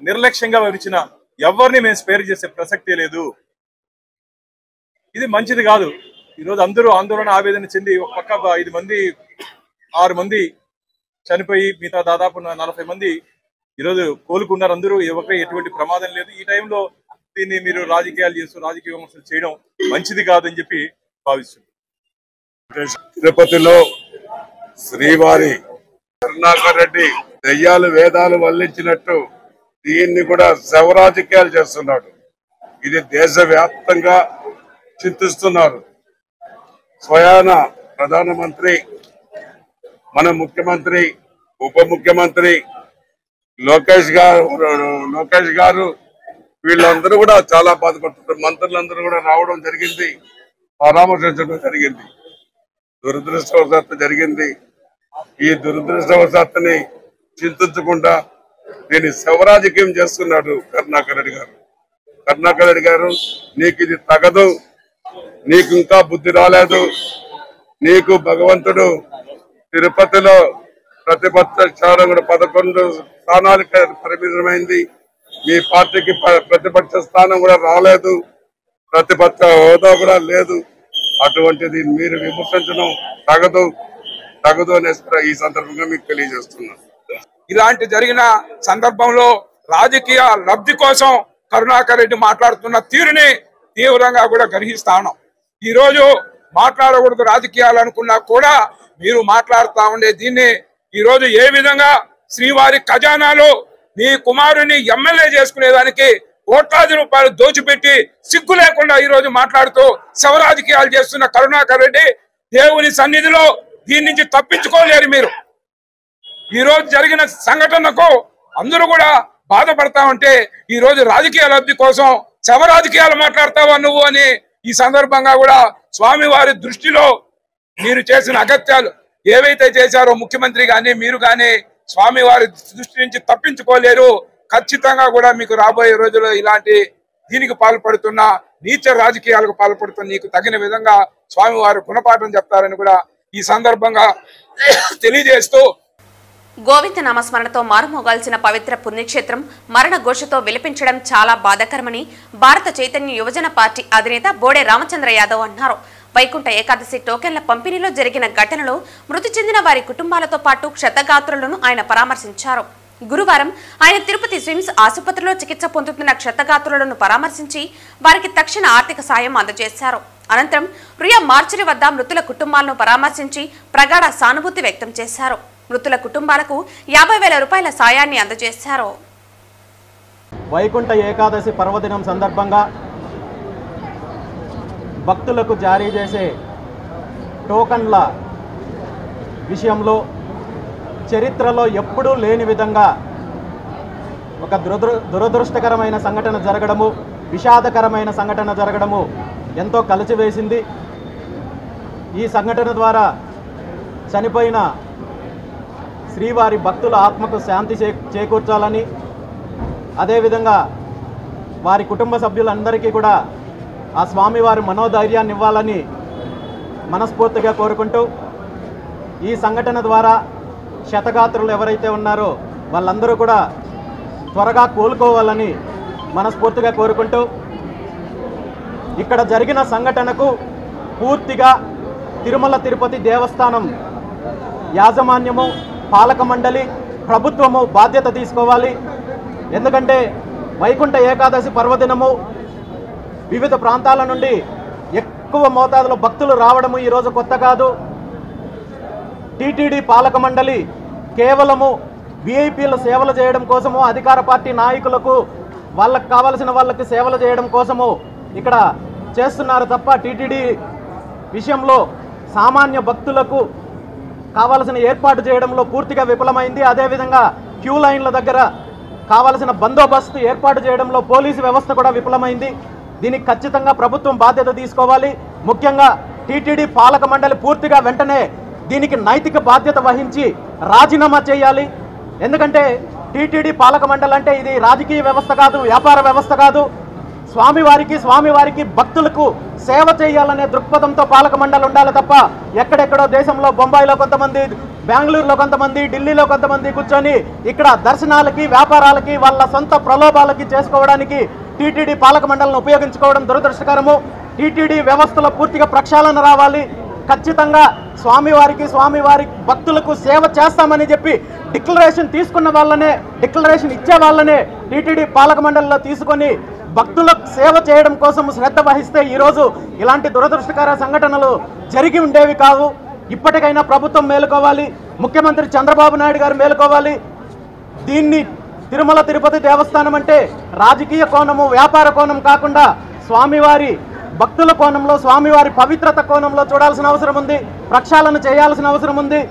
నిర్లక్ష్యంగా వివరించిన ఎవరిని మేము స్పేర్ చేసే ప్రసక్తే లేదు. ఇది మంచిది కాదు. ఈరోజు అందరూ ఆందోళన ఆవేదన చెంది ఒక పక్క 6 మంది చనిపోయి మిగతా దాదాపు 40 మంది ఈరోజు కోలుకున్నారు. అందరూ ఎవరికి ఎటువంటి ప్రమాదం లేదు. ఈ టైంలో దీన్ని మీరు రాజకీయాలు చేస్తూ రాజకీయ విమర్శలు చేయడం మంచిది కాదని చెప్పి భావిస్తున్నారు. తిరుపతిలో శ్రీవారి కరుణాకర్ రెడ్డి దెయ్యాలు వేదాలు వల్లించినట్టు దీన్ని కూడా శవ రాజకీయాలు చేస్తున్నాడు. ఇది దేశవ్యాప్తంగా చింతిస్తున్నారు. స్వయాన ప్రధానమంత్రి, మన ముఖ్యమంత్రి, ఉప ముఖ్యమంత్రి లోకేష్ గారు వీళ్ళందరూ కూడా చాలా బాధపడుతున్నారు. మంత్రులందరూ కూడా రావడం జరిగింది, పరామర్శించడం జరిగింది. దురదృష్టవశాత్తు జరిగింది. ఈ దురదృష్టవశాత్తుని చింతించకుండా దీన్ని శవ రాజకీయం చేస్తున్నాడు కరుణాకర్ రెడ్డి గారు. కరుణాకర్ రెడ్డి గారు, నీకు ఇది తగదు, నీకు ఇంకా బుద్ధి రాలేదు. నీకు భగవంతుడు తిరుపతిలో ప్రతిపక్ష స్థానం కూడా 11 స్థానాలకు పరిమితమైంది. మీ పార్టీకి ప్రతిపక్ష స్థానం కూడా రాలేదు, ప్రతిపక్ష హోదా కూడా లేదు. అటువంటిది మీరు విమర్శించడం తగదు అనే ఈ సందర్భంగా మీకు తెలియజేస్తున్నాను. ఇలాంటి జరిగిన సందర్భంలో రాజకీయ లబ్ధి కోసం కరుణాకర్ రెడ్డి మాట్లాడుతున్న తీరుని తీవ్రంగా కూడా గ్రహిస్తా ఉన్నాం. ఈ రోజు మాట్లాడకూడదు రాజకీయాలు అనుకున్నా కూడా మీరు మాట్లాడుతా ఉండే దీన్ని ఈ రోజు ఏ విధంగా శ్రీవారి ఖజానాలో మీ కుమారుని ఎమ్మెల్యే చేసుకునేదానికి కోట్లాది రూపాయలు దోచిపెట్టి సిగ్గు లేకుండా ఈ రోజు మాట్లాడుతూ శవ రాజకీయాలు చేస్తున్న కరుణాకర్ రెడ్డి దేవుని సన్నిధిలో దీని నుంచి తప్పించుకోలేరు. మీరు ఈ రోజు జరిగిన సంఘటనకు అందరూ కూడా బాధపడతా ఉంటే ఈ రోజు రాజకీయ లబ్ధి కోసం శవ రాజకీయాలు మాట్లాడతావా నువ్వు అని ఈ సందర్భంగా కూడా స్వామివారి దృష్టిలో మీరు చేసిన అగత్యాలు ఏవైతే చేశారో ముఖ్యమంత్రి గాని మీరు గాని స్వామివారి దృష్టి నుంచి తప్పించుకోలేరు. ఖచ్చితంగా కూడా మీకు రాబోయే రోజుల్లో ఇలాంటి దీనికి పాల్పడుతున్న నీచ రాజకీయాలకు పాల్పడుతున్న నీకు తగిన విధంగా స్వామివారు గుణపాఠం చెప్తారని కూడా ఈ సందర్భంగా తెలియజేస్తూ గోవింద నామస్మరణతో మారుమోగాల్సిన పవిత్ర పుణ్యక్షేత్రం మరణ ఘోషతో విలపించడం చాలా బాధాకరమని భారత చైతన్య యువజన పార్టీ అధినేత బోడే రామచంద్ర యాదవ్ అన్నారు. వైకుంఠ ఏకాదశి టోకెన్ల పంపిణీలో జరిగిన ఘటనలో మృతి చెందిన వారి కుటుంబాలతో పాటు క్షతగాత్రులను ఆయన పరామర్శించారు. గురువారం ఆయన తిరుపతి స్విమ్స్ ఆసుపత్రిలో చికిత్స పొందుతున్న క్షతగాత్రులను పరామర్శించి వారికి తక్షణ ఆర్థిక సాయం అందజేశారు. అనంతరం రియా మార్చిరి వద్ద మృతుల కుటుంబాలను పరామర్శించి ప్రగాఢ సానుభూతి వ్యక్తం చేశారు. మృతుల కుటుంబాలకు 50,000 రూపాయల సాయాన్ని అందజేశారు. వైకుంఠ ఏకాదశి పర్వదినం సందర్భంగా భక్తులకు జారీ చేసే టోకన్ల విషయంలో చరిత్రలో ఎప్పుడూ లేని విధంగా ఒక దురదృష్టకరమైన సంఘటన జరగడము, విషాదకరమైన సంఘటన జరగడము ఎంతో కలిచివేసింది. ఈ సంఘటన ద్వారా చనిపోయిన శ్రీవారి భక్తుల ఆత్మకు శాంతి చేకూర్చాలని, అదేవిధంగా వారి కుటుంబ సభ్యులందరికీ కూడా ఆ స్వామివారి మనోధైర్యాన్ని ఇవ్వాలని మనస్ఫూర్తిగా కోరుకుంటూ ఈ సంఘటన ద్వారా క్షతగాత్రులు ఎవరైతే ఉన్నారో వాళ్ళందరూ కూడా త్వరగా కోలుకోవాలని మనస్ఫూర్తిగా కోరుకుంటూ ఇక్కడ జరిగిన సంఘటనకు పూర్తిగా తిరుమల తిరుపతి దేవస్థానం యాజమాన్యము, పాలక మండలి, ప్రభుత్వము బాధ్యత తీసుకోవాలి. ఎందుకంటే వైకుంఠ ఏకాదశి పర్వదినము వివిధ ప్రాంతాల నుండి ఎక్కువ మోతాదులో భక్తులు రావడము ఈరోజు కొత్త కాదు. టీటీడీ పాలక మండలి కేవలము విఐపీల సేవలు చేయడం కోసము, అధికార పార్టీ నాయకులకు వాళ్ళకు కావలసిన వాళ్ళకి సేవలు చేయడం కోసము ఇక్కడ చేస్తున్నారు తప్ప టీటీడీ విషయంలో సామాన్య భక్తులకు కావలసిన ఏర్పాటు చేయడంలో పూర్తిగా విఫలమైంది. అదేవిధంగా క్యూ లైన్ల దగ్గర కావలసిన బందోబస్తు ఏర్పాటు చేయడంలో పోలీసు వ్యవస్థ కూడా విఫలమైంది. దీనికి ఖచ్చితంగా ప్రభుత్వం బాధ్యత తీసుకోవాలి. ముఖ్యంగా టీటీడీ పాలక మండలి పూర్తిగా వెంటనే దీనికి నైతిక బాధ్యత వహించి రాజీనామా చేయాలి. ఎందుకంటే టీటీడీ పాలక మండలి అంటే ఇది రాజకీయ వ్యవస్థ కాదు, వ్యాపార వ్యవస్థ కాదు. స్వామివారికి భక్తులకు సేవ చేయాలనే దృక్పథంతో పాలక మండలి ఉండాలి తప్ప ఎక్కడెక్కడో దేశంలో బొంబాయిలో కొంతమంది, బెంగళూరులో కొంతమంది, ఢిల్లీలో కొంతమంది కూర్చొని ఇక్కడ దర్శనాలకి, వ్యాపారాలకి, వాళ్ళ సొంత ప్రలోభాలకి చేసుకోవడానికి టీటీడీ పాలక మండలిని ఉపయోగించుకోవడం దురదృష్టకరము. టీటీడీ వ్యవస్థలో పూర్తిగా ప్రక్షాళన రావాలి. ఖచ్చితంగా స్వామివారి భక్తులకు సేవ చేస్తామని చెప్పి డిక్లరేషన్ తీసుకున్న వాళ్ళనే, డిక్లరేషన్ ఇచ్చే వాళ్ళనే టీటీడీ పాలక మండలిలో తీసుకొని భక్తులకు సేవ చేయడం కోసం శ్రద్ధ వహిస్తే ఈరోజు ఇలాంటి దురదృష్టకర సంఘటనలు జరిగి ఉండేవి కావు. ఇప్పటికైనా ప్రభుత్వం మేలుకోవాలి, ముఖ్యమంత్రి చంద్రబాబు నాయుడు గారు మేలుకోవాలి. దీన్ని తిరుమల తిరుపతి దేవస్థానం అంటే రాజకీయ కోణము, వ్యాపార కోణం కాకుండా స్వామివారి భక్తుల కోణంలో, స్వామివారి పవిత్రత కోణంలో చూడాల్సిన అవసరం ఉంది, ప్రక్షాళన చేయాల్సిన అవసరం ఉంది.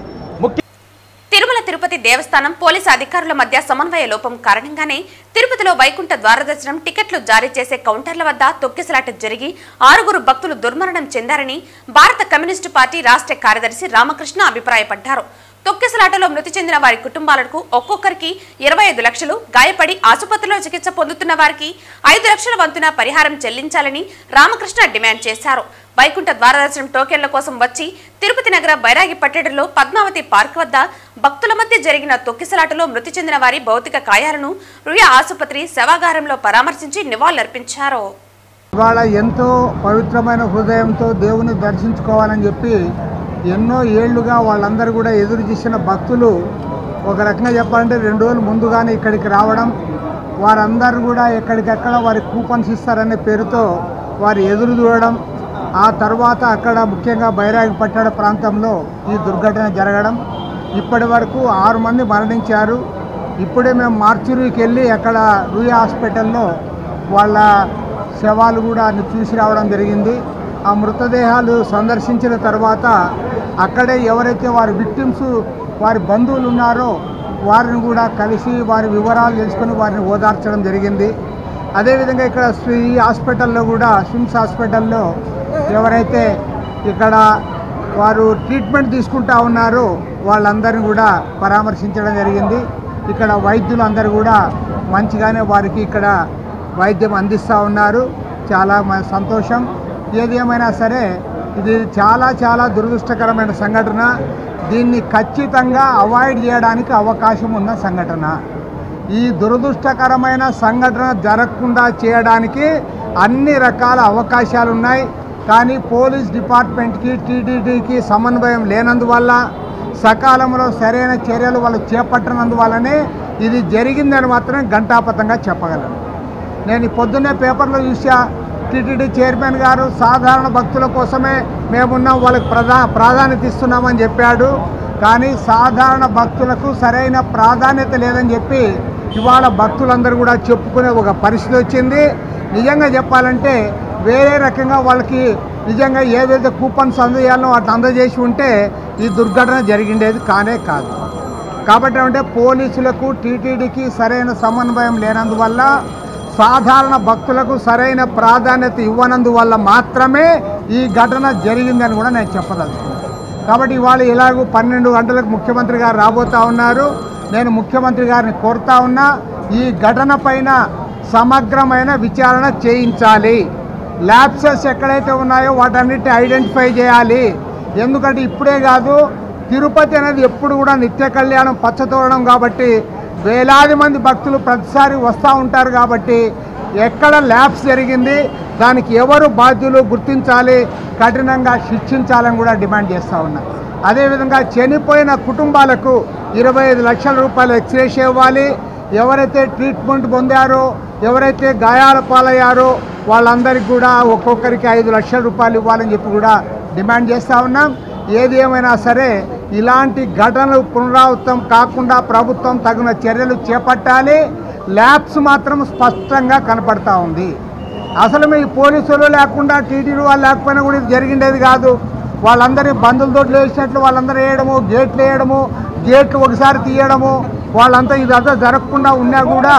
తిరుమల తిరుపతి దేవస్థానం పోలీసు అధికారుల మధ్య సమన్వయ లోపం కారణంగానే తిరుపతిలో వైకుంఠ ద్వారదర్శనం టికెట్లు జారీ చేసే కౌంటర్ల వద్ద తొక్కిసలాట జరిగి 6 భక్తులు దుర్మరణం చెందారని భారత కమ్యూనిస్టు పార్టీ రాష్ట్ర కార్యదర్శి రామకృష్ణ అభిప్రాయపడ్డారు. తొక్కిసలాటలో మృతి చెందిన వారి కుటుంబాలకు ఒక్కొక్కరికి 25 లక్షలు, గాయపడి ఆసుపత్రిలో చికిత్స పొందుతున్న వారికి 5 లక్షల వంతున పరిహారం చెల్లించాలని రామకృష్ణ డిమాండ్ చేశారు. వైకుంఠ ద్వారదర్శనం టోకెన్ల కోసం వచ్చి తిరుపతి నగర బైరాగి పట్టణంలో పద్మావతి పార్క్ వద్ద భక్తుల మధ్య జరిగిన తొక్కిసలాటలో మృతి చెందిన వారి భౌతిక కాయాలను రుయా ఆసుపత్రి శవాగారంలో పరామర్శించి నివాళులర్పించారు. ఇవాళ ఎంతో పవిత్రమైన హృదయంతో దేవుని దర్శించుకోవాలని చెప్పి ఎన్నో ఏళ్లుగా వాళ్ళందరూ కూడా ఎదురు చూసిన భక్తులు ఒక రకంగా చెప్పాలంటే 2 రోజులు ముందుగానే ఇక్కడికి రావడం, వారందరూ కూడా ఎక్కడికక్కడ వారి కూపన్స్ ఇస్తారనే పేరుతో వారు ఎదురు చూడడం, ఆ తర్వాత అక్కడ ముఖ్యంగా బైరాగి పట్టణ ప్రాంతంలో ఈ దుర్ఘటన జరగడం. ఇప్పటి వరకు 6 మంది మరణించారు. ఇప్పుడే మేము మార్చురీకి వెళ్ళి అక్కడ రూయా హాస్పిటల్లో వాళ్ళ శవాలు కూడా చూసి రావడం జరిగింది. ఆ మృతదేహాలు సందర్శించిన తర్వాత అక్కడే ఎవరైతే వారి విక్టిమ్స్ వారి బంధువులు ఉన్నారో వారిని కూడా కలిసి వారి వివరాలు తెలుసుకొని వారిని ఓదార్చడం జరిగింది. అదేవిధంగా ఇక్కడ ఈ హాస్పిటల్లో కూడా స్విమ్స్ హాస్పిటల్లో ఎవరైతే ఇక్కడ వారు ట్రీట్మెంట్ తీసుకుంటా ఉన్నారో వాళ్ళందరినీ కూడా పరామర్శించడం జరిగింది. ఇక్కడ వైద్యులు అందరూ కూడా మంచిగానే వారికి ఇక్కడ వైద్యం అందిస్తూ ఉన్నారు. చాలా సంతోషం. ఏది ఏమైనా సరే ఇది చాలా దురదృష్టకరమైన సంఘటన. దీన్ని ఖచ్చితంగా అవాయిడ్ చేయడానికి అవకాశం ఉన్న సంఘటన. ఈ దురదృష్టకరమైన సంఘటన జరగకుండా చేయడానికి అన్ని రకాల అవకాశాలు ఉన్నాయి. కానీ పోలీస్ డిపార్ట్మెంట్కి టీటీడీకి సమన్వయం లేనందువల్ల, సకాలంలో సరైన చర్యలు వాళ్ళు చేపట్టనందువల్లనే ఇది జరిగిందని మాత్రం ఘంటాపథంగా చెప్పగలను. నేను పొద్దున్నే పేపర్లో చూసా, టీటీడీ చైర్మన్ గారు సాధారణ భక్తుల కోసమే మేమున్నాం, వాళ్ళకి ప్రాధాన్యత ఇస్తున్నామని చెప్పాడు. కానీ సాధారణ భక్తులకు సరైన ప్రాధాన్యత లేదని చెప్పి ఇవాళ భక్తులందరూ కూడా చెప్పుకునే ఒక పరిస్థితి వచ్చింది. నిజంగా చెప్పాలంటే వేరే రకంగా వాళ్ళకి నిజంగా ఏదైతే కూపన్స్ అందజేయాలో వాటిని అందజేసి ఉంటే ఈ దుర్ఘటన జరిగిండేది కానే కాదు. కాబట్టి అంటే పోలీసులకు టీటీడీకి సరైన సమన్వయం లేనందువల్ల, సాధారణ భక్తులకు సరైన ప్రాధాన్యత ఇవ్వనందువల్ల మాత్రమే ఈ ఘటన జరిగిందని కూడా నేను చెప్పదలుచుకున్నాను. కాబట్టి ఇవాళ ఇలాగూ 12 గంటలకు ముఖ్యమంత్రి గారు రాబోతూ ఉన్నారు. నేను ముఖ్యమంత్రి గారిని కోరుతా ఉన్నా, ఈ ఘటన పైన సమగ్రమైన విచారణ చేయించాలి. ల్యాప్సెస్ ఎక్కడైతే ఉన్నాయో వాటన్నిటి ఐడెంటిఫై చేయాలి. ఎందుకంటే ఇప్పుడే కాదు, తిరుపతి అనేది ఎప్పుడు కూడా నిత్య కళ్యాణం పచ్చతోరణం కాబట్టి వేలాది మంది భక్తులు ప్రతిసారి వస్తూ ఉంటారు. కాబట్టి ఎక్కడ ల్యాప్స్ జరిగింది, దానికి ఎవరు బాధ్యులు గుర్తించాలి, కఠినంగా శిక్షించాలని కూడా డిమాండ్ చేస్తూ ఉన్నా. అదేవిధంగా చనిపోయిన కుటుంబాలకు 25 లక్షల రూపాయలు ఎక్స్గ్రేషియా ఇవ్వాలి. ఎవరైతే ట్రీట్మెంట్ పొందారో, ఎవరైతే గాయాల పాలయ్యారో వాళ్ళందరికీ కూడా ఒక్కొక్కరికి 5 లక్షల రూపాయలు ఇవ్వాలని చెప్పి కూడా డిమాండ్ చేస్తూ ఉన్నాం. ఏది ఏమైనా సరే ఇలాంటి ఘటనలు పునరావృతం కాకుండా ప్రభుత్వం తగిన చర్యలు చేపట్టాలి. ల్యాబ్స్ మాత్రం స్పష్టంగా కనపడతా ఉంది. అసలు మీ పోలీసులు లేకుండా టీటీడీ వాళ్ళు లేకపోయినా కూడా ఇది జరిగిండేది కాదు. వాళ్ళందరి బంధువులతో వేసినట్లు వాళ్ళందరూ వేయడము, గేట్లు వేయడము, గేట్లు ఒకసారి తీయడము, వాళ్ళంతా ఇదంతా జరగకుండా ఉన్నా కూడా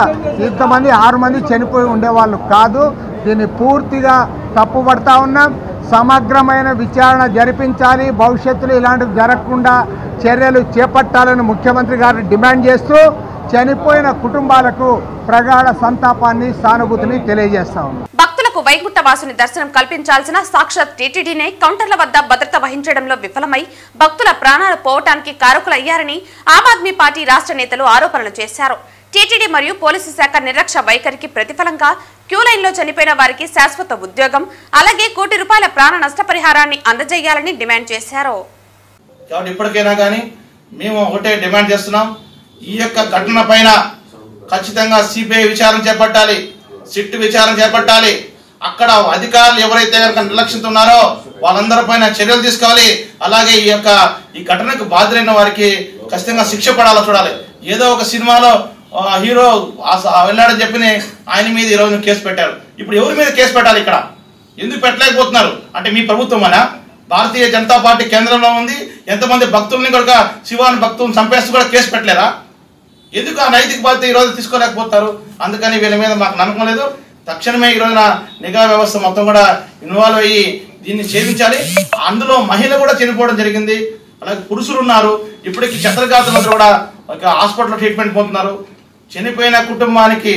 ఇంతమంది 6 మంది చనిపోయి ఉండేవాళ్ళు కాదు. దీన్ని పూర్తిగా తప్పుపడతా ఉన్నాం. సమగ్రమైన విచారణ జరిపించాలి. భవిష్యత్తులో ఇలాంటివి జరగకుండా చర్యలు చేపట్టాలని ముఖ్యమంత్రి గారిని డిమాండ్ చేస్తూ చనిపోయిన కుటుంబాలకు ప్రగాఢ సంతాపాన్ని, సానుభూతిని తెలియజేస్తా ఉన్నాం. భక్తులకు వైకుంఠ వాసుని దర్శనం కల్పించాల్సిన సాక్షాత్ టీటీడీనే కౌంటర్ల వద్ద భద్రత వహించడంలో విఫలమై భక్తుల ప్రాణాలు పోవటానికి కారకులయ్యారని ఆమ్ ఆద్మీ పార్టీ రాష్ట్ర నేతలు ఆరోపణలు చేశారు. టీటీడీ మరియు పోలీసు శాఖ నిర్లక్ష్య వైఖరికి ప్రతిఫలంగా క్యూ లైన్లో చనిపోయిన వారికి శాశ్వత ఉద్యోగం, అలాగే ₹1 కోటి ప్రాణ నష్టపరిహారాన్ని అందజేయాలని డిమాండ్ చేశారు. కాబట్టి ఇప్పటికైనా కానీ మేము ఒకటే డిమాండ్ చేస్తున్నాం, ఈ యొక్క ఘటన పైన ఖచ్చితంగా సిబిఐ విచారణ చేపట్టాలి, సిట్ విచారణ చేపట్టాలి. అక్కడ అధికారులు ఎవరైతే నిర్లక్ష్యంతో ఉన్నారో వాళ్ళందరి పైన చర్యలు తీసుకోవాలి. అలాగే ఈ ఘటనకు బాధ్యులైన వారికి ఖచ్చితంగా శిక్ష పడాలో చూడాలి. ఏదో ఒక సినిమాలో హీరో వెళ్ళాడని చెప్పి ఆయన మీద ఈరోజు కేసు పెట్టారు. ఇప్పుడు ఎవరి మీద కేసు పెట్టాలి? ఇక్కడ ఎందుకు పెట్టలేకపోతున్నారు? అంటే మీ ప్రభుత్వం అనా? భారతీయ జనతా పార్టీ కేంద్రంలో ఉంది. ఎంతమంది భక్తుల్ని కూడా శివాని భక్తులను చంపేస్తూ కూడా కేసు పెట్టలేరా? ఎందుకు ఆ నైతిక బాధ్యత ఈరోజు తీసుకోలేకపోతారు? అందుకని వీళ్ళ మీద మాకు నమ్మకం లేదు. తక్షణమే ఈ రోజున నిఘా వ్యవస్థ మొత్తం కూడా ఇన్వాల్వ్ అయ్యి దీన్ని ఛేదించాలి. అందులో మహిళ కూడా చనిపోవడం జరిగింది. అలాగే పురుషులు ఉన్నారు. ఇప్పటికి చంద్రగాతులు కూడా ఒక హాస్పిటల్లో ట్రీట్మెంట్ పొందుతున్నారు. చనిపోయిన కుటుంబానికి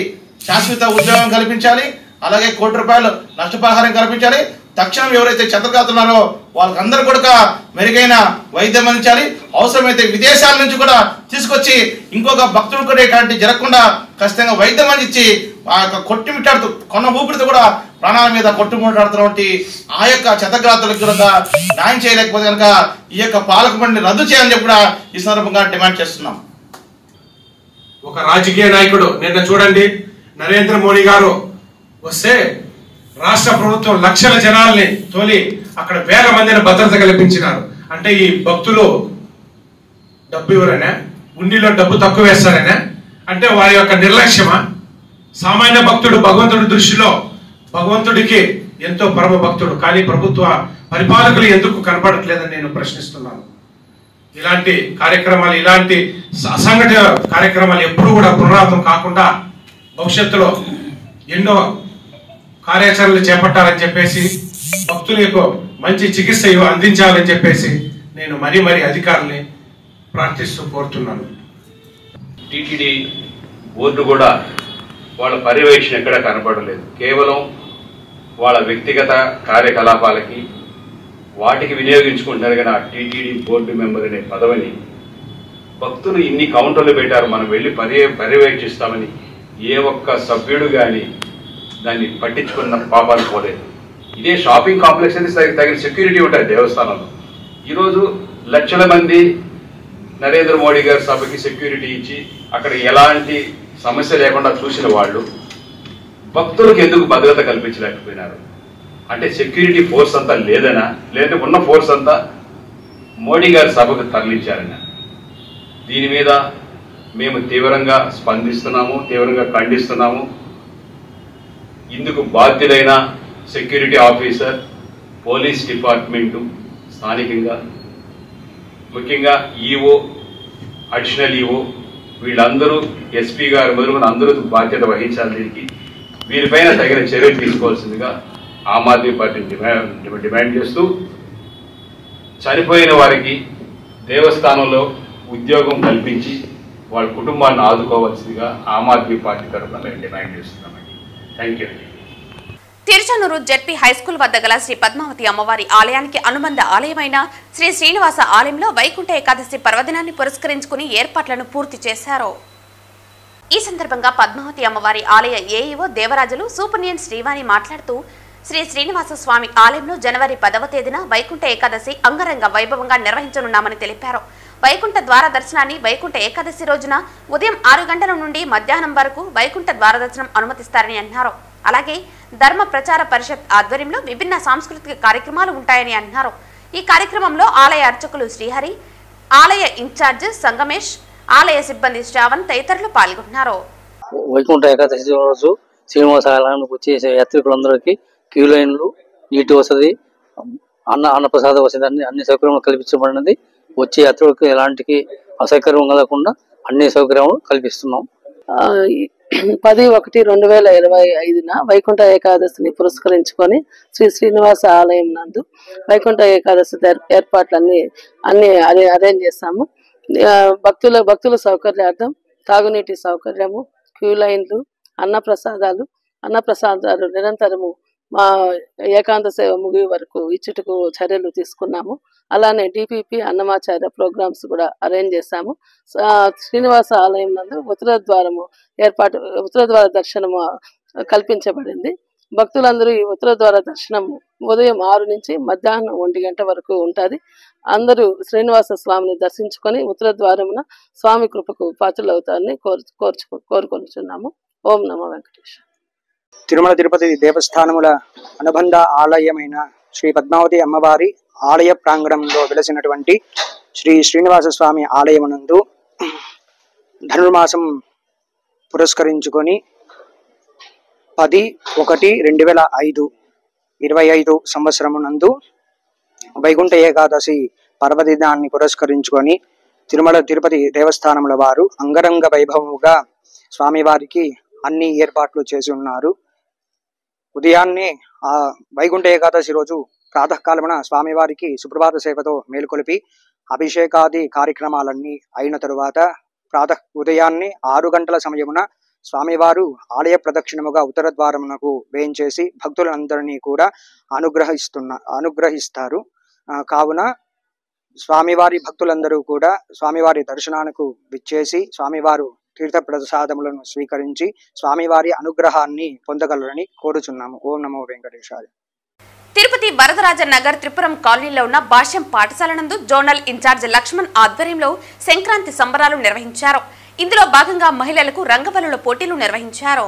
శాశ్వత ఉద్యోగం కల్పించాలి, అలాగే ₹1 కోటి నష్టపరిహారం కల్పించాలి. తక్షణం ఎవరైతే చంద్రగాతున్నారో వాళ్ళకందరూ కూడా మెరుగైన వైద్యం అందించాలి. అవసరమైతే విదేశాల నుంచి కూడా తీసుకొచ్చి ఇంకొక భక్తుడు కూడా ఇట్లాంటి జరగకుండా ఖచ్చితంగా వైద్యం అందించి ఆ యొక్క కొట్టుమిట్టాడుతూ కొన్న ఊపిరితో కూడా ప్రాణాల మీద కొట్టుమిట్టాడుతున్నటువంటి ఆ యొక్క చంద్రగాతులకు కూడా న్యాయం చేయలేకపోతే కనుక ఈ యొక్క పాలక మండలిని రద్దు చేయాలని చెప్పి కూడా ఈ సందర్భంగా డిమాండ్ చేస్తున్నాం. ఒక రాజకీయ నాయకుడు నిన్న చూడండి, నరేంద్ర మోడీ గారు వస్తే రాష్ట్ర ప్రభుత్వం లక్షల జనాల్ని తోలి అక్కడ వేల మందిని భద్రత కల్పించినారు. అంటే ఈ భక్తులు డబ్బు ఇవ్వరనే, ఉండిలో డబ్బు తక్కువ వేస్తారనే, అంటే వారి యొక్క నిర్లక్ష్యమా? సామాన్య భక్తుడు భగవంతుడి దృష్టిలో భగవంతుడికి ఎంతో పరమ భక్తుడు, కానీ ప్రభుత్వ పరిపాలకులు ఎందుకు కనపడట్లేదని నేను ప్రశ్నిస్తున్నాను. ఇలాంటి కార్యక్రమాలు, ఇలాంటి అసంఘటిత కార్యక్రమాలు ఎప్పుడు కూడా పునరావృతం కాకుండా భవిష్యత్తులో ఎన్నో కార్యాచరణలు చేపట్టాలని చెప్పేసి, భక్తులకు మంచి చికిత్స అందించాలని చెప్పేసి నేను మరీ అధికారుల్ని ప్రార్థిస్తూ కోరుతున్నాను. టీటీడీ బోర్డు కూడా వాళ్ళ పర్యవేక్షణ ఎక్కడ కనపడలేదు. కేవలం వాళ్ళ వ్యక్తిగత కార్యకలాపాలకి వాటికి వినియోగించుకుంటారు. కానీ ఆ టీటీడీ బోర్డు మెంబర్ అనే పదవిని భక్తులు ఇన్ని కౌంటర్లు పెట్టారు, మనం వెళ్ళి పర్యవేక్షిస్తామని ఏ ఒక్క సభ్యుడు కానీ దాన్ని పట్టించుకున్న పాపాలు పోలేదు. ఇదే షాపింగ్ కాంప్లెక్స్ అయితే తగిన సెక్యూరిటీ ఉంటుంది దేవస్థానంలో. ఈరోజు లక్షల మంది నరేంద్ర మోడీ గారి సభకి సెక్యూరిటీ ఇచ్చి అక్కడ ఎలాంటి సమస్య లేకుండా చూసిన వాళ్ళు భక్తులకు ఎందుకు భద్రత కల్పించలేకపోయినారు? అంటే సెక్యూరిటీ ఫోర్స్ అంతా లేదనా, లేదంటే ఉన్న ఫోర్స్ అంతా మోడీ గారి సభకు తరలించారనా? దీని మీద మేము తీవ్రంగా స్పందిస్తున్నాము, తీవ్రంగా ఖండిస్తున్నాము. ఇందుకు బాధ్యులైన సెక్యూరిటీ ఆఫీసర్, పోలీస్ డిపార్ట్మెంటు, స్థానికంగా ముఖ్యంగా ఈఓ, అడిషనల్ ఈఓ, వీళ్ళందరూ ఎస్పీ గారు మొదలుకొని అందరూ బాధ్యత వహించాలి. దీనికి వీరిపైన తగిన చర్యలు తీసుకోవాల్సిందిగా ఆమ్ ఆద్మీ పార్టీని డిమాండ్ చేస్తూ, చనిపోయిన వారికి దేవస్థానంలో ఉద్యోగం కల్పించి వాళ్ళ కుటుంబాన్ని ఆదుకోవాల్సిందిగా ఆమ్ ఆద్మీ పార్టీ తరఫున మేము డిమాండ్ చేస్తున్నామండి. Thank you. Tiruchanur ZP high school వద్ద గల శ్రీ పద్మావతి అమ్మవారి ఆలయానికి అనుబంధ ఆలయమైన శ్రీ శ్రీనివాస ఆలయంలో వైకుంఠ ఏకాదశి పర్వదినాన్ని పురస్కరించుకుని ఏర్పాట్లను పూర్తి చేశారు. ఈ సందర్భంగా పద్మావతి అమ్మవారి ఆలయ ఏఈఓ దేవరాజులు సూపర్నియన్ శ్రీవాణి మాట్లాడుతూ, శ్రీ శ్రీనివాస స్వామి ఆలయంలో జనవరి 10వ తేదీన వైకుంఠ ఏకాదశి అంగరంగ వైభవంగా నిర్వహించనున్నామని తెలిపారు. వైకుంఠ ద్వార దర్శనాన్ని వైకుంఠ ఏకాదశి రోజున ఉదయం 6 గంటల నుండి మధ్యాహ్నం వరకు వైకుంఠ ద్వార దర్శనం అనుమతిస్తారని అన్నారు. అలాగే ధర్మ ప్రచార పరిషత్ ఆధ్వర్యంలో విభిన్న సాంస్కృతిక కార్యక్రమాలు ఉంటాయని అన్నారు. ఈ కార్యక్రమంలో ఆలయ అర్చకులు శ్రీహరి, ఆలయ ఇన్ఛార్జ్ సంగమేష్, ఆలయ సిబ్బంది శ్రావణ్ తదితరులు పాల్గొన్నారు. వైకుంఠ ఏకాదశి రోజు శ్రీనివాస ఆలయానికి వచ్చే యాత్రికులందరికీ క్యూ లైన్లు, నీటి వసతి, అన్నప్రసాద వసతి అన్ని సౌకర్యాలు కల్పించబడినది. వచ్చే యాత్రికులకు ఎలాంటి అసౌకర్యం కలగకుండా అన్ని సౌకర్యాలు కల్పిస్తున్నాం. 10/1/2025 వైకుంఠ ఏకాదశిని పురస్కరించుకొని శ్రీ శ్రీనివాస ఆలయం నందు వైకుంఠ ఏకాదశి ఏర్పాట్లన్నీ అరేంజ్ చేస్తాము. భక్తుల సౌకర్యార్థం తాగునీటి సౌకర్యము, క్యూ లైన్లు, అన్నప్రసాదాలు నిరంతరము మా ఏకాంత సేవ ముగి వరకు ఇచ్చుటకు చర్యలు తీసుకున్నాము. అలానే డిపిపి అన్నమాచార్య ప్రోగ్రామ్స్ కూడా అరేంజ్ చేశాము. శ్రీనివాస ఆలయం నందు ఉత్తర ద్వార దర్శనము కల్పించబడింది. భక్తులందరూ ఈ ఉత్తర ద్వార దర్శనం ఉదయం 6 నుంచి మధ్యాహ్నం 1 గంట వరకు ఉంటుంది. అందరూ శ్రీనివాస స్వామిని దర్శించుకొని ఉత్తర ద్వారమున స్వామి కృపకు పాత్రలవుతారని కోరుకొనుచున్నాము. ఓం నమో వెంకటేశ్వర. తిరుమల తిరుపతి దేవస్థానముల అనుబంధ ఆలయమైన శ్రీ పద్మావతి అమ్మవారి ఆలయ ప్రాంగణంలో వెలసినటువంటి శ్రీ శ్రీనివాస స్వామి ఆలయమునందు ధనుర్మాసం పురస్కరించుకొని 10/1/2025 సంవత్సరమునందు వైకుంఠ ఏకాదశి పర్వదినాన్ని పురస్కరించుకొని తిరుమల తిరుపతి దేవస్థానముల వారు అంగరంగ వైభవముగా స్వామివారికి అన్ని ఏర్పాట్లు చేసి ఉన్నారు. ఉదయాన్నే వైకుంఠ ఏకాదశి రోజు ప్రాతకాలమున స్వామివారికి సుప్రభాత సేవతో మేలుకొలిపి అభిషేకాది కార్యక్రమాలన్నీ అయిన తరువాత ఉదయాన్నే 6 గంటల సమయమున స్వామివారు ఆలయ ప్రదక్షిణముగా ఉత్తర ద్వారమునకు వేయించేసి భక్తులందరినీ కూడా అనుగ్రహిస్తారు. కావున స్వామివారి భక్తులందరూ కూడా స్వామివారి దర్శనానికి విచ్చేసి స్వామివారు తీర్థ ప్రసాదములను స్వీకరించి స్వామివారి అనుగ్రహాన్ని పొందగలరని కోరుచున్నాము. ఓం నమో వెంకటేశాయ. తిరుపతి వరదరాజ నగర్ త్రిపురం కాలనీలో ఉన్న భాష్యం పాఠశాల నందు జోనల్ ఇన్ఛార్జ్ లక్ష్మణ్ ఆధ్వర్యంలో సంక్రాంతి సంబరాలు నిర్వహించారు. ఇందులో భాగంగా మహిళలకు రంగవల్లుల పోటీలు నిర్వహించారు.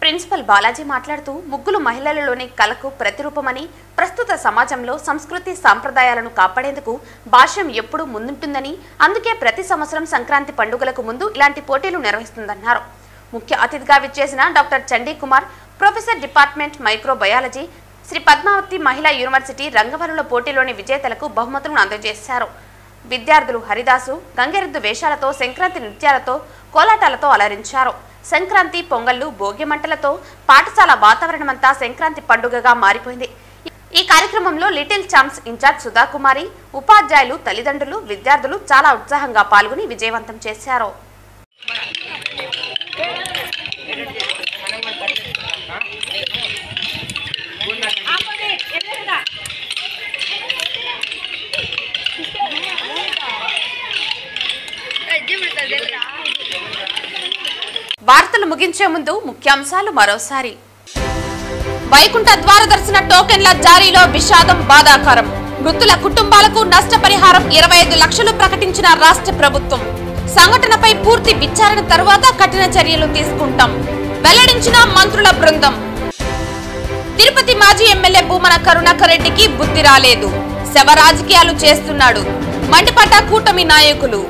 ప్రిన్సిపల్ బాలాజీ మాట్లాడుతూ ముగ్గులు మహిళలలోని కళకు ప్రతిరూపమని, ప్రస్తుత సమాజంలో సంస్కృతి సాంప్రదాయాలను కాపాడేందుకు భాష్యం ఎప్పుడూ ముందుంటుందని, అందుకే ప్రతి సంవత్సరం సంక్రాంతి పండుగలకు ముందు ఇలాంటి పోటీలు నిర్వహిస్తుందన్నారు. ముఖ్య అతిథిగా విచ్చేసిన doctor Chandi Kumar, professor department microbiology, Sri Padmavati Mahila university రంగవల్లుల పోటీలోని విజేతలకు బహుమతులను అందజేశారు. విద్యార్థులు హరిదాసు, గంగెరెద్దు వేషాలతో, సంక్రాంతి నృత్యాలతో, కోలాటాలతో అలరించారు. సంక్రాంతి, పొంగళ్లు, భోగి మంటలతో పాఠశాల వాతావరణమంతా సంక్రాంతి పండుగగా మారిపోయింది. ఈ కార్యక్రమంలో లిటిల్ ఛాంప్స్ ఇన్ఛార్జ్ సుధాకుమారి, ఉపాధ్యాయులు, తల్లిదండ్రులు, విద్యార్థులు చాలా ఉత్సాహంగా పాల్గొని విజయవంతం చేశారు. వార్తలు ముగించే ముందు ముఖ్యాంశాలు మరోసారి. వైకుంఠ ద్వార దర్శన టోకెన్ల జారీలో విషాదం, బాధాకరం. మృతుల కుటుంబాలకు నష్టపరిహారం 25 లక్షలు ప్రకటించిన రాష్ట్ర ప్రభుత్వం. సంఘటనపై పూర్తి విచారణ తరువాత కఠిన చర్యలు తీసుకుంటాం వెల్లడించిన మంత్రుల బృందం. తిరుపతి మాజీ ఎమ్మెల్యే భూమన కరుణాకర్ రెడ్డికి బుద్ధి రాలేదు, శవ రాజకీయాలు చేస్తున్నాడు, మండిపడ్డ కూటమి నాయకులు.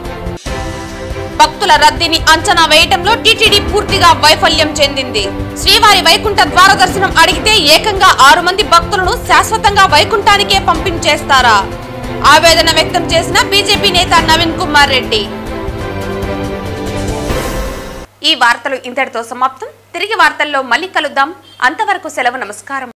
భక్తుల రద్దీని అంచనా వేయటంలో టీటీడీ పూర్తిగా వైఫల్యం చెందింది. శ్రీవారి వైకుంఠ ద్వార దర్శనం అడిగితే ఏకంగా 6 మంది భక్తులను శాశ్వతంగా వైకుంఠానికే పంపించేస్తారా? ఆవేదన వ్యక్తం చేసిన బీజేపీ నేత నవీన్ కుమార్ రెడ్డి. ఈ వార్తలు ఇంతటితో సమాప్తం. తిరిగి వార్తల్లో మళ్ళీ కలుద్దాం. అంతవరకు సెలవు. నమస్కారం.